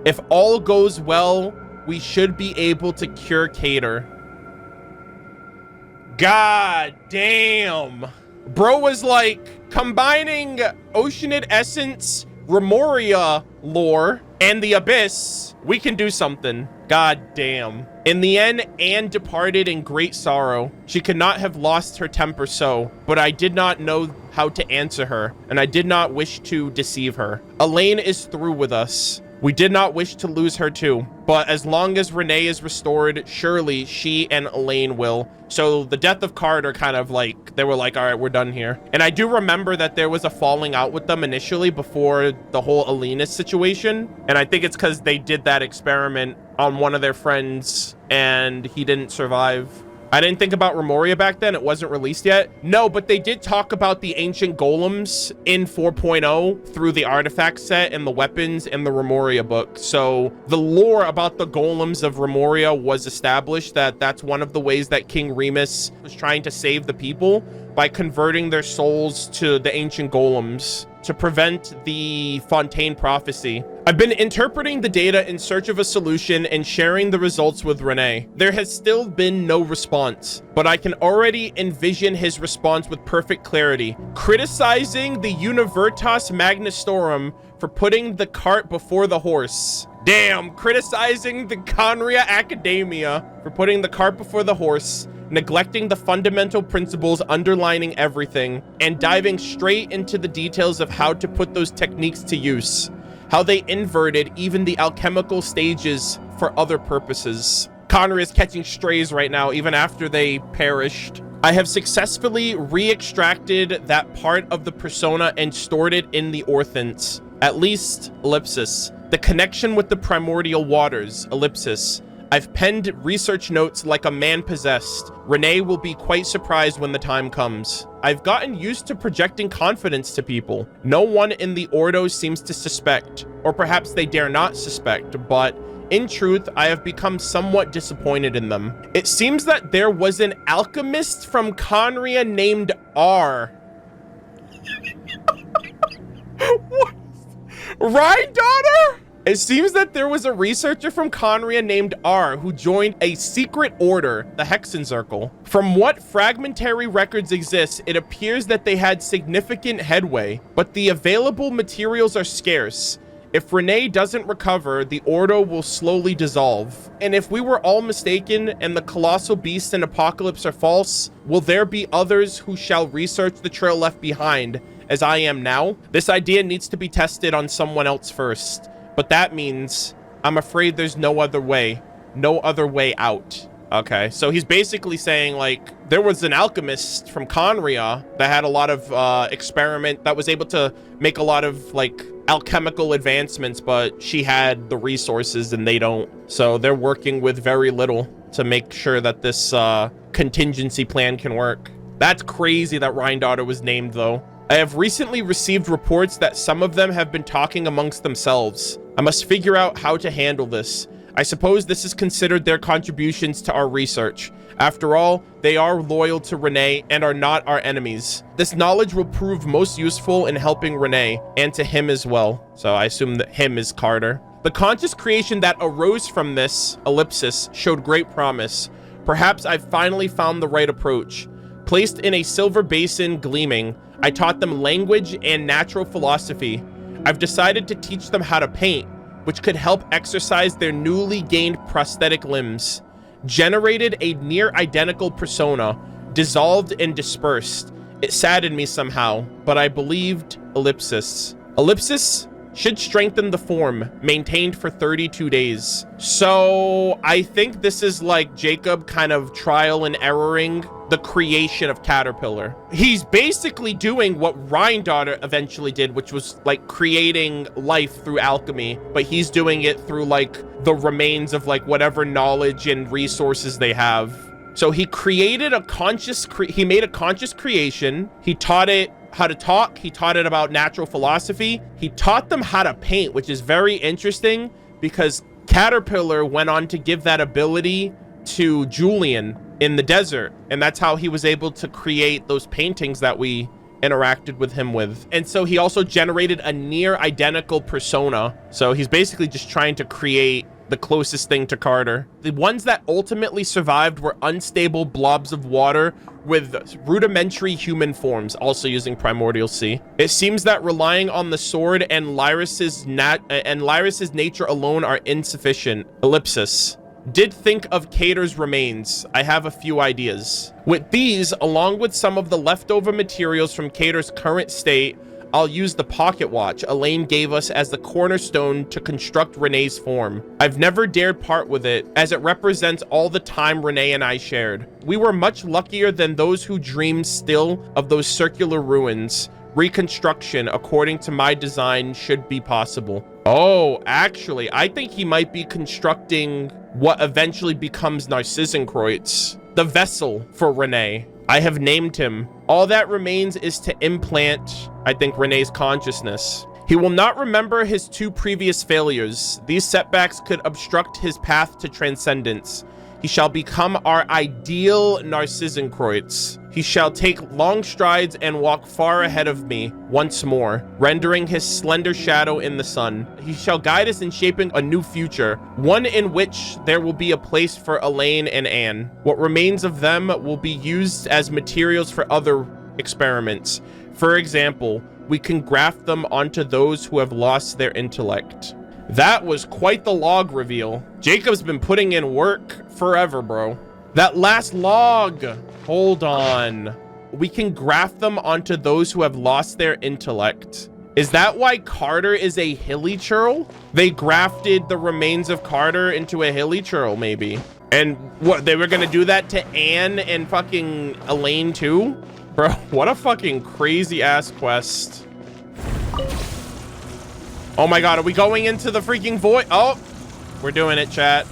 if all goes well, we should be able to cure Cater. God damn. Bro was like, combining Oceanid Essence, Remoria lore, and the Abyss, we can do something. God damn. In the end, Anne departed in great sorrow. She could not have lost her temper so, but I did not know how to answer her, and I did not wish to deceive her. Elaine is through with us. We did not wish to lose her too, but as long as Renee is restored, surely she and Elaine will. So the death of Carter kind of like, they were like, all right, we're done here. And I do remember that there was a falling out with them initially before the whole Alenus situation. And I think it's because they did that experiment on one of their friends and he didn't survive. I didn't think about Remoria back then. It wasn't released yet. No, but they did talk about the ancient golems in 4.0 through the artifact set and the weapons in the Remoria book. So the lore about the golems of Remoria was established, that that's one of the ways that King Remus was trying to save the people by converting their souls to the ancient golems to prevent the Fontaine prophecy. I've been interpreting the data in search of a solution and sharing the results with Renee. There has still been no response, but I can already envision his response with perfect clarity. Criticizing the Univertas Magnistorum for putting the cart before the horse. Damn, criticizing the Conria Academia for putting the cart before the horse, neglecting the fundamental principles underlining everything, and diving straight into the details of how to put those techniques to use. How they inverted even the alchemical stages for other purposes. Connor is catching strays right now, even after they perished. I have successfully re-extracted that part of the persona and stored it in the Orthants. At least, ellipsis. The connection with the primordial waters, ellipsis. I've penned research notes like a man possessed. Renee will be quite surprised when the time comes. I've gotten used to projecting confidence to people. No one in the Ordo seems to suspect, or perhaps they dare not suspect, but in truth, I have become somewhat disappointed in them. It seems that there was an alchemist from Conria named R. What? Right, daughter? It seems that there was a researcher from Conria named R who joined a secret order, the Hexen Circle. From what fragmentary records exist, it appears that they had significant headway, but the available materials are scarce. If Renee doesn't recover, the Ordo will slowly dissolve. And if we were all mistaken and the colossal beast and apocalypse are false, will there be others who shall research the trail left behind, as I am now? This idea needs to be tested on someone else first. But that means I'm afraid there's no other way out. Okay, so he's basically saying, like, there was an alchemist from Conria that had a lot of experiment that was able to make a lot of, like, alchemical advancements, but she had the resources and they don't. So they're working with very little to make sure that this contingency plan can work. That's crazy that Rhine-Daughter was named, though. I have recently received reports that some of them have been talking amongst themselves. I must figure out how to handle this. I suppose this is considered their contributions to our research. After all, they are loyal to Renee and are not our enemies. This knowledge will prove most useful in helping Renee, and to him as well. So I assume that him is Carter. The conscious creation that arose from this, ellipsis, showed great promise. Perhaps I've finally found the right approach. Placed in a silver basin gleaming, I taught them language and natural philosophy. I've decided to teach them how to paint, which could help exercise their newly gained prosthetic limbs. generated a near identical persona, dissolved and dispersed. It saddened me somehow, but I believed ellipsis. Ellipsis should strengthen the form, maintained for 32 days. So I think this is like Jacob kind of trial and erroring the creation of Caterpillar. He's basically doing what Rhindaughter eventually did, which was like creating life through alchemy, but he's doing it through like the remains of like whatever knowledge and resources they have. So he created a he made a conscious creation. He taught it how to talk. He taught it about natural philosophy. He taught them how to paint, which is very interesting because Caterpillar went on to give that ability to Julian in the desert. And that's how he was able to create those paintings that we interacted with him with. And so he also generated a near identical persona. So he's basically just trying to create the closest thing to Carter. The ones that ultimately survived were unstable blobs of water with rudimentary human forms, also using Primordial Sea. It seems that relying on the sword and Lyris's nature alone are insufficient. Ellipsis. Did think of Cater's remains. I have a few ideas. With these, along with some of the leftover materials from Cater's current state, I'll use the pocket watch Elaine gave us as the cornerstone to construct Renee's form. I've never dared part with it, as it represents all the time Renee and I shared. We were much luckier than those who dreamed still of those circular ruins. Reconstruction, according to my design, should be possible. Oh, actually, I think he might be constructing what eventually becomes Narcissenkreuz, the vessel for Renee. I have named him. All that remains is to implant, I think, Renee's consciousness. He will not remember his 2 previous failures. These setbacks could obstruct his path to transcendence. He shall become our ideal Narcissenkreuz. He shall take long strides and walk far ahead of me once more, rendering his slender shadow in the sun. He shall guide us in shaping a new future, one in which there will be a place for Elaine and Anne. What remains of them will be used as materials for other experiments. For example, we can graft them onto those who have lost their intellect. That was quite the log reveal. Jacob's been putting in work forever, bro. That last log. Hold on. We can graft them onto those who have lost their intellect. Is that why Carter is a hilly churl? They grafted the remains of Carter into a hilly churl, maybe. And what, they were gonna do that to Anne and fucking Elaine too? Bro, what a fucking crazy ass quest. Oh my god, are we going into the freaking void? Oh, we're doing it, chat.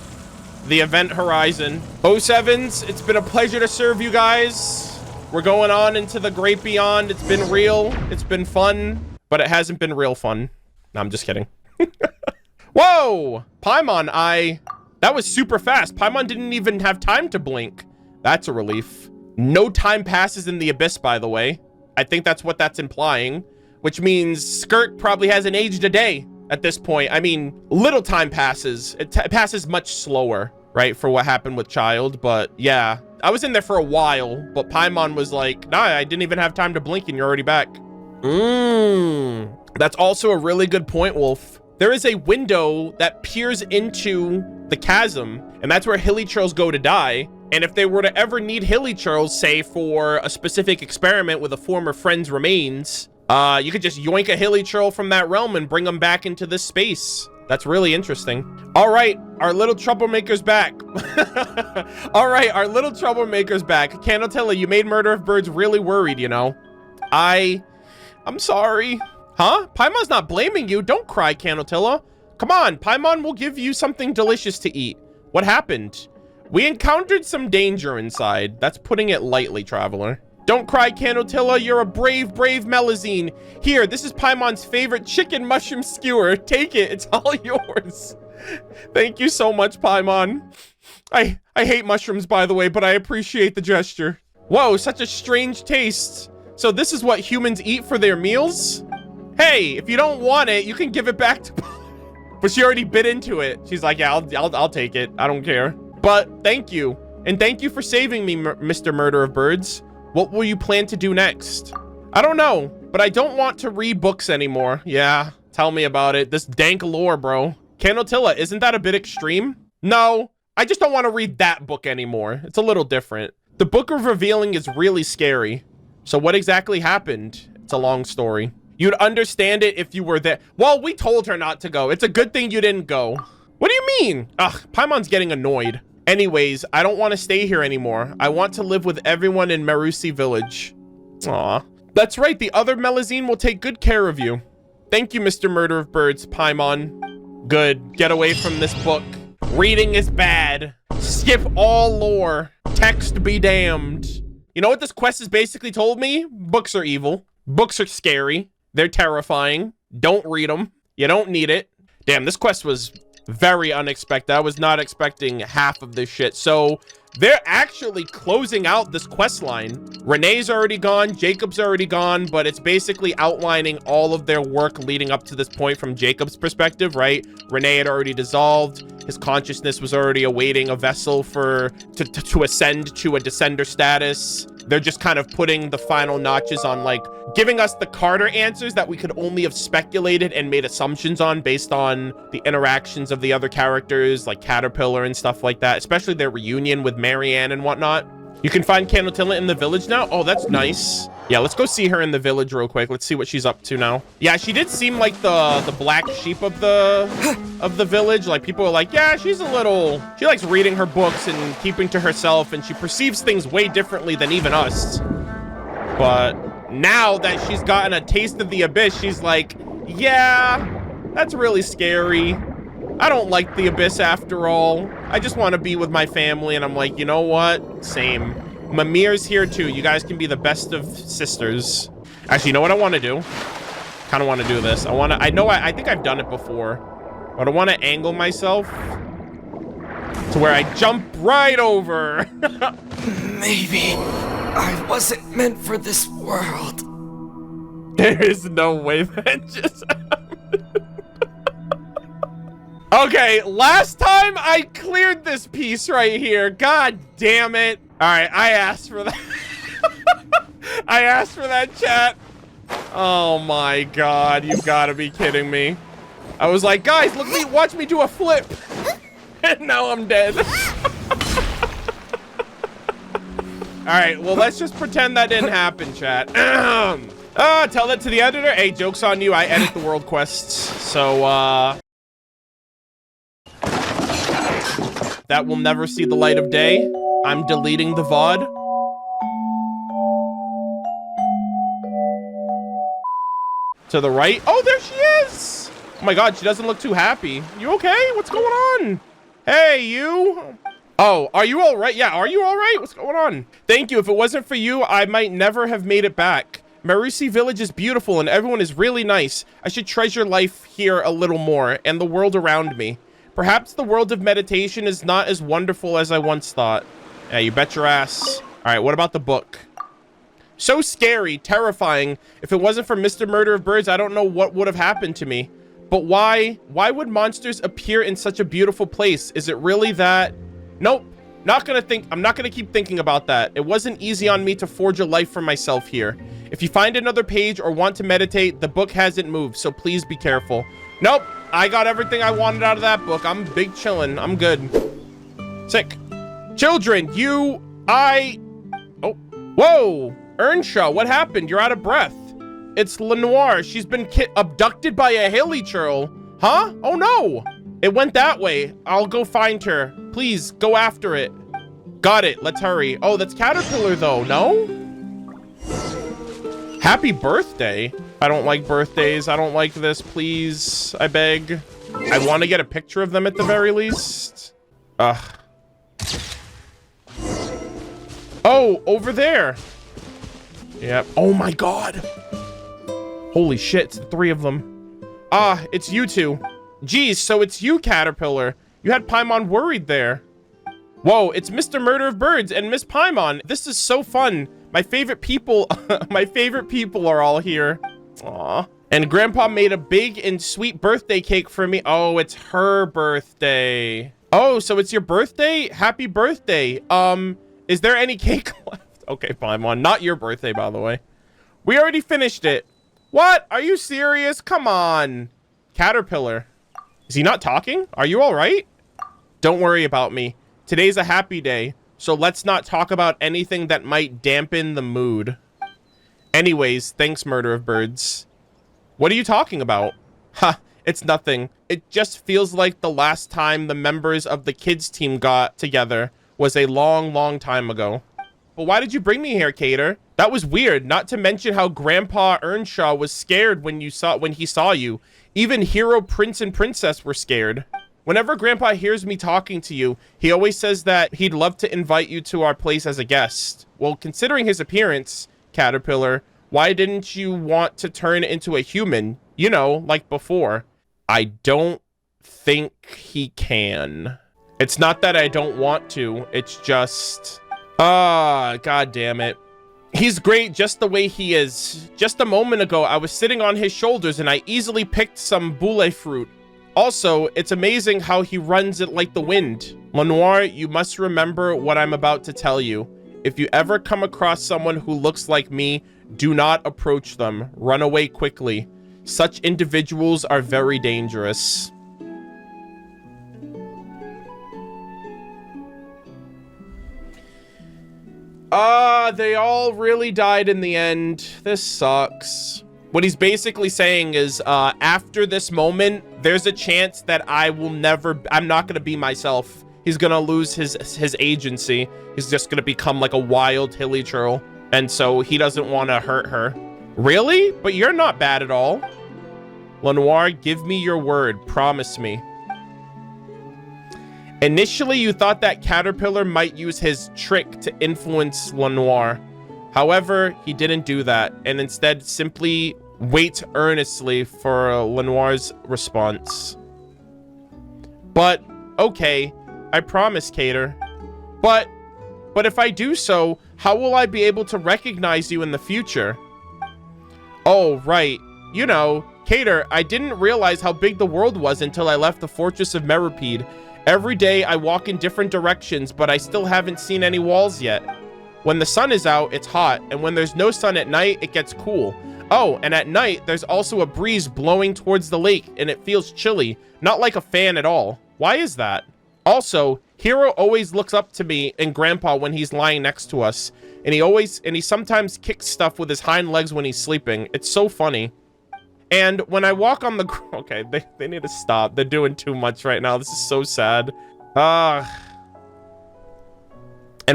The event horizon. 07s, it's been a pleasure to serve you guys. We're going on into the great beyond. It's been real. It's been fun, but it hasn't been real fun. No, I'm just kidding. Whoa, Paimon, that was super fast. Paimon didn't even have time to blink. That's a relief. No time passes in the abyss, by the way. I think that's what that's implying, which means Skirt probably hasn't aged a day at this point. I mean, little time passes. It passes much slower, right, for what happened with Child. But yeah, I was in there for a while, but Paimon was like, nah, I didn't even have time to blink and you're already back. That's also a really good point, Wolf. There is a window that peers into the chasm, and that's where hilly churls go to die. And if they were to ever need hilly churls, say for a specific experiment with a former friend's remains, you could just yoink a hilly churl from that realm and bring them back into this space. That's really interesting. All right, our little troublemaker's back. All right, our little troublemaker's back. Candletilla, you made Murder of Birds really worried, you know. I'm sorry. Huh? Paimon's not blaming you. Don't cry, Candletilla. Come on, Paimon will give you something delicious to eat. What happened? We encountered some danger inside. That's putting it lightly, Traveler. Don't cry, Candletilla. You're a brave, brave Melazine. Here, this is Paimon's favorite chicken mushroom skewer. Take it. It's all yours. Thank you so much, Paimon. I hate mushrooms, by the way, but I appreciate the gesture. Whoa, such a strange taste. So this is what humans eat for their meals? Hey, if you don't want it, you can give it back to... But she already bit into it. She's like, yeah, I'll take it. I don't care. But thank you. And thank you for saving me, Mr. Murder of Birds. What will you plan to do next? I don't know, but I don't want to read books anymore. Yeah, tell me about it. This dank lore, bro. Candletilla, isn't that a bit extreme? No, I just don't want to read that book anymore. It's a little different. The Book of Revealing is really scary. So what exactly happened? It's a long story. You'd understand it if you were there. Well, we told her not to go. It's a good thing you didn't go. What do you mean? Ugh, Paimon's getting annoyed. Anyways, I don't want to stay here anymore. I want to live with everyone in Merusi Village. Aw. That's right, the other Melazine will take good care of you. Thank you, Mr. Murder of Birds, Paimon. Good. Get away from this book. Reading is bad. Skip all lore. Text be damned. You know what this quest has basically told me? Books are evil. Books are scary. They're terrifying. Don't read them. You don't need it. Damn, this quest was very unexpected. I was not expecting half of this shit. So they're actually closing out this quest line. Renee's already gone. Jacob's already gone. But it's basically outlining all of their work leading up to this point from Jacob's perspective, right? Renee had already dissolved. His consciousness was already awaiting a vessel to ascend to a descender status. They're just kind of putting the final notches on, like, giving us the Carter answers that we could only have speculated and made assumptions on based on the interactions of the other characters, like Caterpillar and stuff like that, especially their reunion with Marianne and whatnot. You can find Candletilla in the village now? Oh, that's nice. Yeah, let's go see her in the village real quick. Let's see what she's up to now. Yeah, she did seem like the black sheep of the village. Like, people are like, yeah, she likes reading her books and keeping to herself, and she perceives things way differently than even us. But now that she's gotten a taste of the abyss, she's like, yeah, that's really scary. I don't like the abyss after all. I just want to be with my family. And I'm like, you know what? Same. Mimir's here too. You guys can be the best of sisters. Actually, you know what I want to do? Kind of want to do this. I think I've done it before, but I want to angle myself to where I jump right over. Maybe I wasn't meant for this world. There is no way that just happened. Okay, last time I cleared this piece right here. God damn it. All right, I asked for that. I asked for that, chat. Oh my God, you've got to be kidding me. I was like, guys, look me, watch me do a flip. And now I'm dead. All right, well, let's just pretend that didn't happen, chat. Tell that to the editor. Hey, joke's on you. I edit the world quests. So, that will never see the light of day. I'm deleting the VOD. To the right. Oh, there she is. Oh my God, she doesn't look too happy. You okay? What's going on? Hey, you. Oh, are you all right? Yeah, are you all right? What's going on? Thank you. If it wasn't for you, I might never have made it back. Merusi Village is beautiful and everyone is really nice. I should treasure life here a little more and the world around me. Perhaps the world of meditation is not as wonderful as I once thought. Yeah, you bet your ass. All right, what about the book? So scary, terrifying. If it wasn't for Mr. Murder of Birds, I don't know what would have happened to me. But why would monsters appear in such a beautiful place? Is it really that? Nope, I'm not gonna keep thinking about that. It wasn't easy on me to forge a life for myself here. If you find another page or want to meditate, the book hasn't moved, so please be careful. Nope, I got everything I wanted out of that book. I'm big chillin', I'm good. Sick. Children, oh, whoa, Earnshaw, what happened? You're out of breath. It's Lenoir. She's been abducted by a hilly churl. Huh? Oh no. It went that way. I'll go find her. Please, go after it. Got it. Let's hurry. Oh, that's Caterpillar though, no? Happy birthday. I don't like birthdays. I don't like this. Please, I beg. I want to get a picture of them at the very least. Ugh. Oh, over there. Yep. Oh my God. Holy shit, it's the three of them. Ah, it's you two. Geez, so it's you, Caterpillar. You had Paimon worried there. Whoa, it's Mr. Murder of Birds and Miss Paimon. This is so fun. My favorite people, my favorite people are all here. Aw. And Grandpa made a big and sweet birthday cake for me. Oh, it's her birthday. Oh, so it's your birthday? Happy birthday. Is there any cake left? Okay, Paimon, not your birthday, by the way. We already finished it. What? Are you serious? Come on. Caterpillar. Is he not talking? Are you all right? Don't worry about me. Today's a happy day, so let's not talk about anything that might dampen the mood. Anyways, thanks, Murder of Birds. What are you talking about? Ha, it's nothing. It just feels like the last time the members of the kids team got together was a long time ago. But why did you bring me here, Cater? That was weird, not to mention how Grandpa Earnshaw was scared when he saw you. Even Hero, Prince, and Princess were scared. Whenever Grandpa hears me talking to you, he always says that he'd love to invite you to our place as a guest. Well, considering his appearance, Caterpillar, why didn't you want to turn into a human? You know, like before. I don't think he can. It's not that I don't want to, it's just... God damn it. He's great just the way he is. Just a moment ago, I was sitting on his shoulders and I easily picked some boule fruit. Also, it's amazing how he runs it like the wind. Lenoir, you must remember what I'm about to tell you. If you ever come across someone who looks like me, do not approach them. Run away quickly. Such individuals are very dangerous. They all really died in the end. This sucks. What he's basically saying is, after this moment, there's a chance that I'm not gonna be myself. He's gonna lose his agency. He's just gonna become like a wild hilly churl. And so he doesn't want to hurt her. Really? But you're not bad at all. Lenoir, give me your word. Promise me. Initially, you thought that Caterpillar might use his trick to influence Lenoir. However, he didn't do that, and instead simply wait earnestly for Lenoir's response. But, okay, I promise, Cater. But if I do so, how will I be able to recognize you in the future? Oh, right. You know, Cater, I didn't realize how big the world was until I left the Fortress of Meripede. Every day I walk in different directions, but I still haven't seen any walls yet. When the sun is out, it's hot, and when there's no sun at night, it gets cool. Oh, and at night, there's also a breeze blowing towards the lake, and it feels chilly, not like a fan at all. Why is that? Also, Hero always looks up to me and Grandpa when he's lying next to us, and he sometimes kicks stuff with his hind legs when he's sleeping. It's so funny. And when I walk on the... Okay, they need to stop. They're doing too much right now. This is so sad. And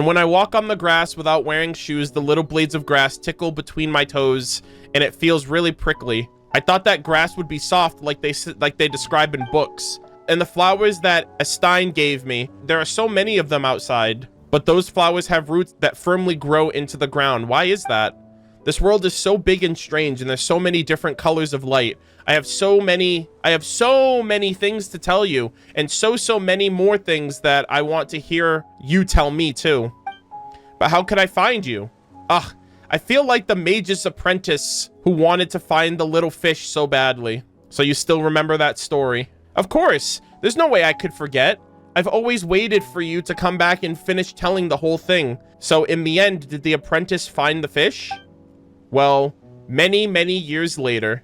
when I walk on the grass without wearing shoes, the little blades of grass tickle between my toes, and it feels really prickly. I thought that grass would be soft like they describe in books. And the flowers that Estine gave me, there are so many of them outside. But those flowers have roots that firmly grow into the ground. Why is that? This world is so big and strange, and there's so many different colors of light. I have so many things to tell you, and so many more things that I want to hear you tell me too. But how could I find you? Ugh, I feel like the mage's apprentice who wanted to find the little fish so badly. So you still remember that story? Of course, there's no way I could forget. I've always waited for you to come back and finish telling the whole thing. So in the end, did the apprentice find the fish? Well, many years later,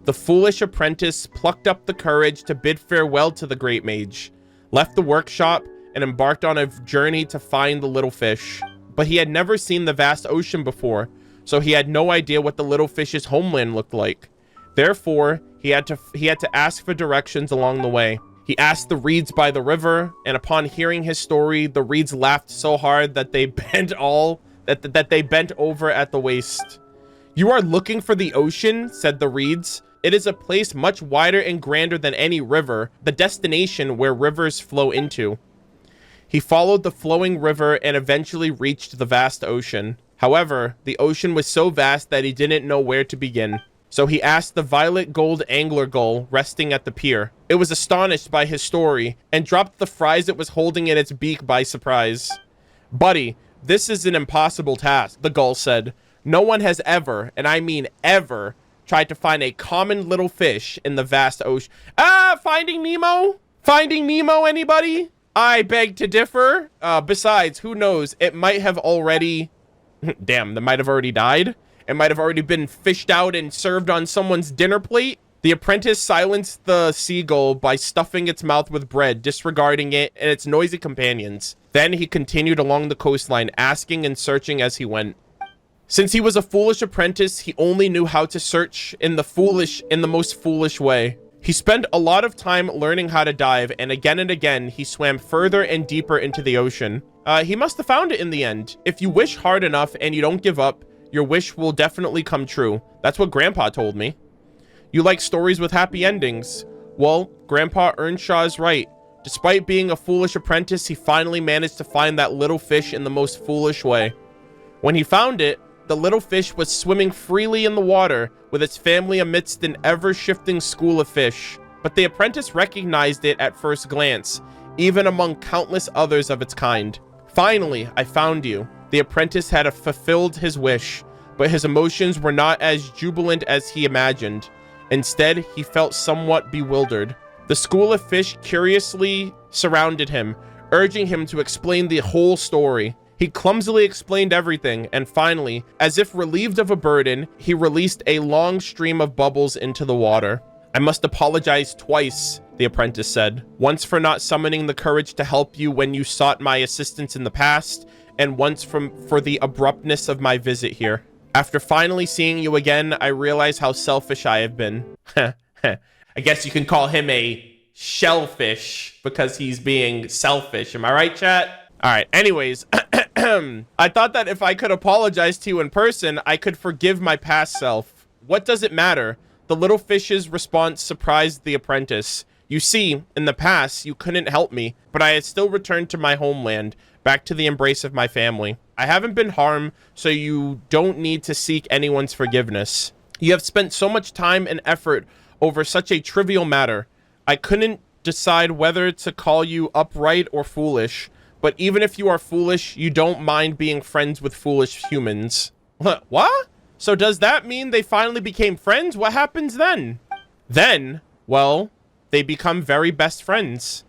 the foolish apprentice plucked up the courage to bid farewell to the great mage, left the workshop, and embarked on a journey to find the little fish. But he had never seen the vast ocean before, so he had no idea what the little fish's homeland looked like. Therefore, he had to ask for directions along the way. He asked the reeds by the river, and upon hearing his story, the reeds laughed so hard that they bent over at the waist. "You are looking for the ocean," said the reeds. "It is a place much wider and grander than any river, the destination where rivers flow into." He followed the flowing river and eventually reached the vast ocean. However, the ocean was so vast that he didn't know where to begin. So he asked the violet gold angler gull resting at the pier. It was astonished by his story and dropped the fries it was holding in its beak by surprise. "Buddy, this is an impossible task," the gull said. "No one has ever, and I mean ever, tried to find a common little fish in the vast ocean." Finding Nemo? Finding Nemo, anybody? I beg to differ. Besides, who knows? It might have already... Damn, that might have already died. It might have already been fished out and served on someone's dinner plate. The apprentice silenced the seagull by stuffing its mouth with bread, disregarding it and its noisy companions. Then he continued along the coastline, asking and searching as he went. Since he was a foolish apprentice, he only knew how to search in the most foolish way. He spent a lot of time learning how to dive, and again he swam further and deeper into the ocean. He must have found it in the end. If you wish hard enough and you don't give up, your wish will definitely come true. That's what Grandpa told me. You like stories with happy endings. Well, Grandpa Earnshaw is right. Despite being a foolish apprentice, he finally managed to find that little fish in the most foolish way. When he found it, the little fish was swimming freely in the water with its family amidst an ever-shifting school of fish. But the apprentice recognized it at first glance, even among countless others of its kind. Finally, I found you. The apprentice had fulfilled his wish, but his emotions were not as jubilant as he imagined. Instead, he felt somewhat bewildered. The school of fish curiously surrounded him, urging him to explain the whole story. He clumsily explained everything, and finally, as if relieved of a burden, he released a long stream of bubbles into the water. I must apologize twice, the apprentice said. Once for not summoning the courage to help you when you sought my assistance in the past, and once for the abruptness of my visit here. After finally seeing you again, I realize how selfish I have been. I guess you can call him a shellfish because he's being selfish. Am I right, chat? All right. Anyways, I thought that if I could apologize to you in person, I could forgive my past self. What does it matter? The little fish's response surprised the apprentice. You see, in the past, you couldn't help me, but I had still returned to my homeland, back to the embrace of my family. I haven't been harmed, so you don't need to seek anyone's forgiveness. You have spent so much time and effort over such a trivial matter. I couldn't decide whether to call you upright or foolish, but even if you are foolish, you don't mind being friends with foolish humans. What? So does that mean they finally became friends? What happens then? Then, well, they become very best friends.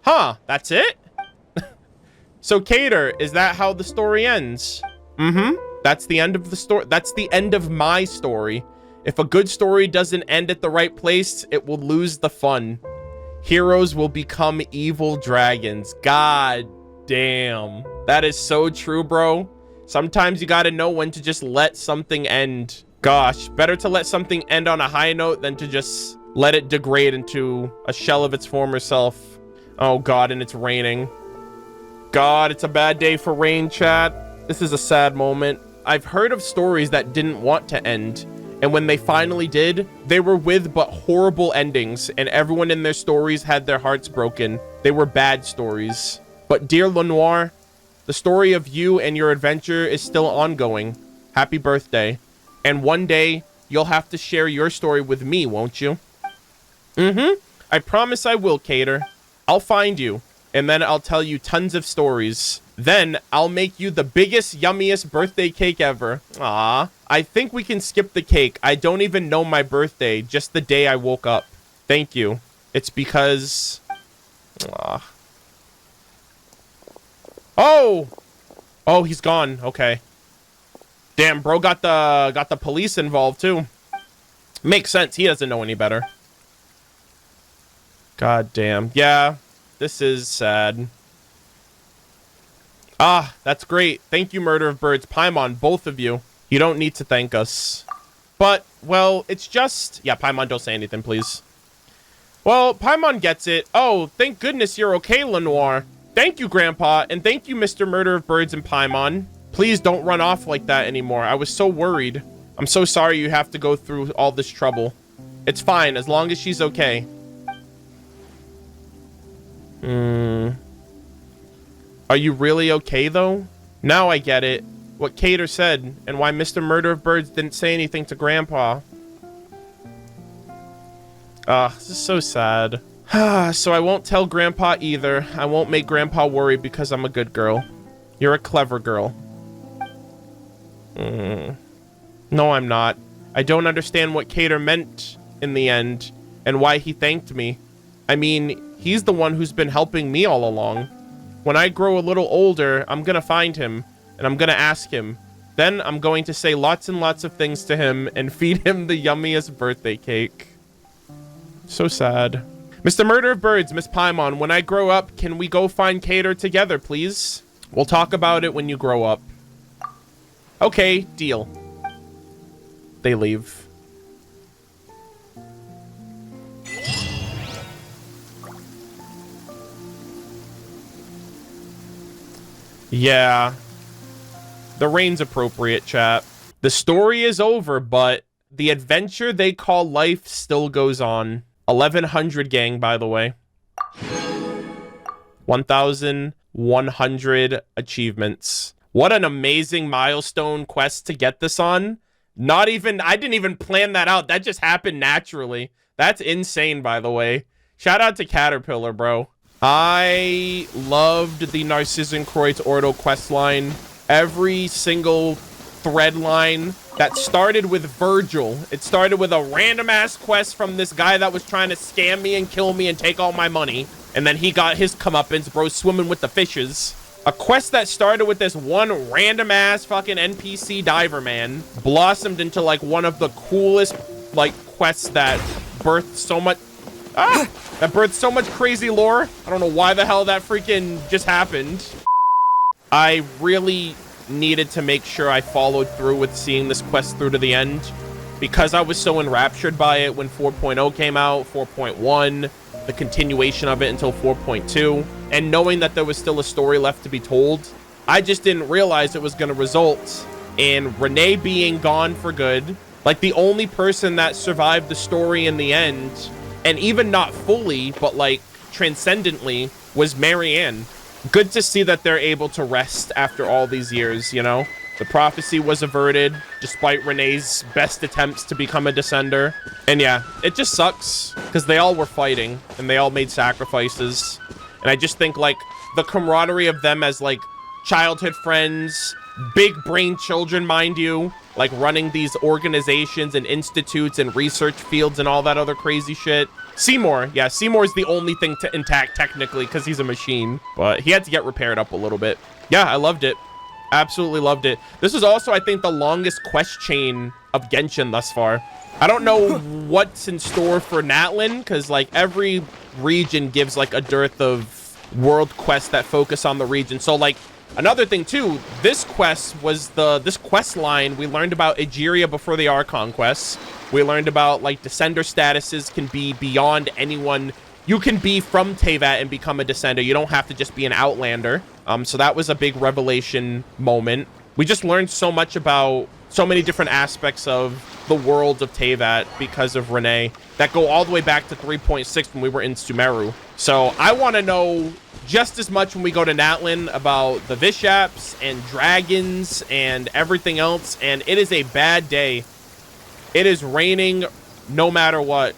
Huh, that's it? So, Cater, is that how the story ends? That's the end of the story. That's the end of my story. If a good story doesn't end at the right place, it will lose the fun. Heroes will become evil dragons. God damn. That is so true, bro. Sometimes you gotta know when to just let something end. Gosh, better to let something end on a high note than to just let it degrade into a shell of its former self. Oh God, and it's raining. God, it's a bad day for rain, chat. This is a sad moment. I've heard of stories that didn't want to end, and when they finally did, they were with but horrible endings, and everyone in their stories had their hearts broken. They were bad stories. But dear Lenoir, the story of you and your adventure is still ongoing. Happy birthday. And one day, you'll have to share your story with me, won't you? I promise I will, Cater. I'll find you, and then I'll tell you tons of stories. Then I'll make you the biggest, yummiest birthday cake ever. Ah, I think we can skip the cake. I don't even know my birthday, just the day I woke up. Thank you. It's because... Oh, he's gone. Okay. Damn, bro got the police involved too. Makes sense. He doesn't know any better. God damn. Yeah, this is sad. Ah, that's great. Thank you, Murder of Birds. Paimon, both of you. You don't need to thank us. But, well, it's just... Yeah, Paimon, don't say anything, please. Well, Paimon gets it. Oh, thank goodness you're okay, Lenoir. Thank you, Grandpa, and thank you, Mr. Murder of Birds and Paimon. Please don't run off like that anymore. I was so worried. I'm so sorry you have to go through all this trouble. It's fine, as long as she's okay. Are you really okay, though? Now I get it. What Cater said, and why Mr. Murder of Birds didn't say anything to Grandpa. This is so sad. So I won't tell Grandpa either. I won't make Grandpa worry because I'm a good girl. You're a clever girl. No, I'm not. I don't understand what Cater meant in the end, and why he thanked me. I mean, he's the one who's been helping me all along. When I grow a little older, I'm gonna find him, and I'm gonna ask him. Then I'm going to say lots and lots of things to him and feed him the yummiest birthday cake. So sad. Mr. Murder of Birds, Miss Paimon, when I grow up, can we go find Cater together, please? We'll talk about it when you grow up. Okay, deal. They leave. Yeah. The rain's appropriate, chat. The story is over, but the adventure they call life still goes on. 1100 gang, by the way. 1,100 achievements. What an amazing milestone quest to get this on. I didn't even plan that out. That just happened naturally. That's insane, by the way. Shout out to Caterpillar, bro. I loved the Narcissenkreuz Ordo quest line. Every single thread line that started with Virgil. It started with a random ass quest from this guy that was trying to scam me and kill me and take all my money. And then he got his comeuppance, bro, swimming with the fishes. A quest that started with this one random ass fucking NPC diver man blossomed into like one of the coolest like quests that birthed so much crazy lore. I don't know why the hell that freaking just happened. I really needed to make sure I followed through with seeing this quest through to the end because I was so enraptured by it when 4.0 came out, 4.1, the continuation of it until 4.2, and knowing that there was still a story left to be told. I just didn't realize it was going to result in Renee being gone for good, like the only person that survived the story in the end, and even not fully, but like transcendently, was Marianne. Good to see that they're able to rest after all these years, you know? The prophecy was averted, despite Renee's best attempts to become a descender. And yeah, it just sucks, because they all were fighting, and they all made sacrifices. And I just think, like, the camaraderie of them as, like, childhood friends, big brain children, mind you, like, running these organizations and institutes and research fields and all that other crazy shit. Seymour, yeah, Seymour's the only thing intact technically because he's a machine, but he had to get repaired up a little bit. Yeah, I loved it. Absolutely loved it. This is also, I think, the longest quest chain of Genshin thus far. I don't know what's in store for Natlin because like every region gives like a dearth of world quests that focus on the region. So like another thing too, this quest was this quest line. We learned about Egeria before the Archon quests. We learned about like descender statuses can be beyond anyone. You can be from Teyvat and become a descender. You don't have to just be an outlander. So that was a big revelation moment. We just learned so much about so many different aspects of the world of Teyvat because of Renee that go all the way back to 3.6 when we were in Sumeru. So I want to know just as much when we go to Natlin about the Vishaps and dragons and everything else. And it is a bad day. It is raining no matter what.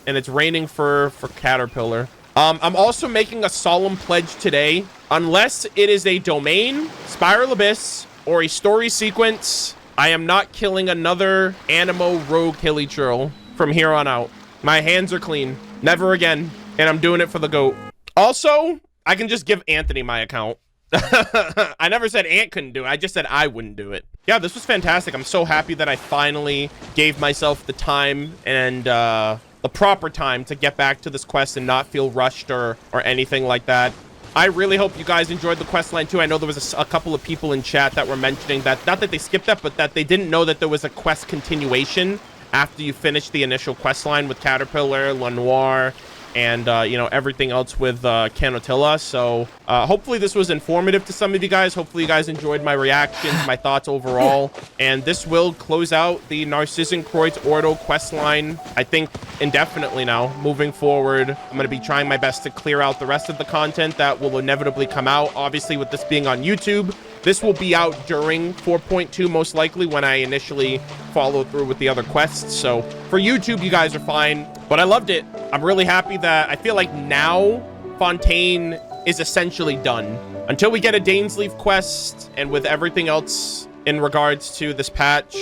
And it's raining for Caterpillar. I'm also making a solemn pledge today. Unless it is a domain, Spiral Abyss, or a story sequence, I am not killing another Animo Rogue Hilly Churl from here on out. My hands are clean. Never again. And I'm doing it for the GOAT. Also, I can just give Anthony my account. I never said Ant couldn't do it. I just said I wouldn't do it. Yeah, this was fantastic. I'm so happy that I finally gave myself the time and the proper time to get back to this quest and not feel rushed or anything like that. I really hope you guys enjoyed the quest line too. I know there was a couple of people in chat that were mentioning that, not that they skipped that, but that they didn't know that there was a quest continuation after you finish the initial quest line with Caterpillar, Lenoir, and you know, everything else with Canotilla. So hopefully this was informative to some of you guys. Hopefully you guys enjoyed my reactions, my thoughts overall. And this will close out the Narcissenkreuz Ordo quest line, I think, indefinitely now. Moving forward, I'm going to be trying my best to clear out the rest of the content that will inevitably come out. Obviously, with this being on YouTube, this will be out during 4.2 most likely when I initially follow through with the other quests. So for YouTube, you guys are fine, but I loved it. I'm really happy that I feel like now Fontaine is essentially done. Until we get a Dainsleaf quest and with everything else in regards to this patch,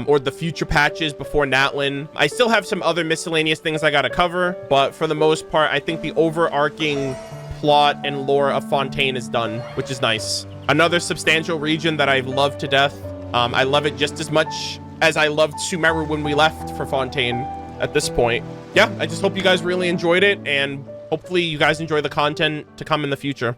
or the future patches before Natlin, I still have some other miscellaneous things I gotta cover, but for the most part, I think the overarching plot and lore of Fontaine is done, which is nice. Another substantial region that I've loved to death. I love it just as much as I loved Sumeru when we left for Fontaine. at this point. Yeah, I just hope you guys really enjoyed it, and hopefully you guys enjoy the content to come in the future.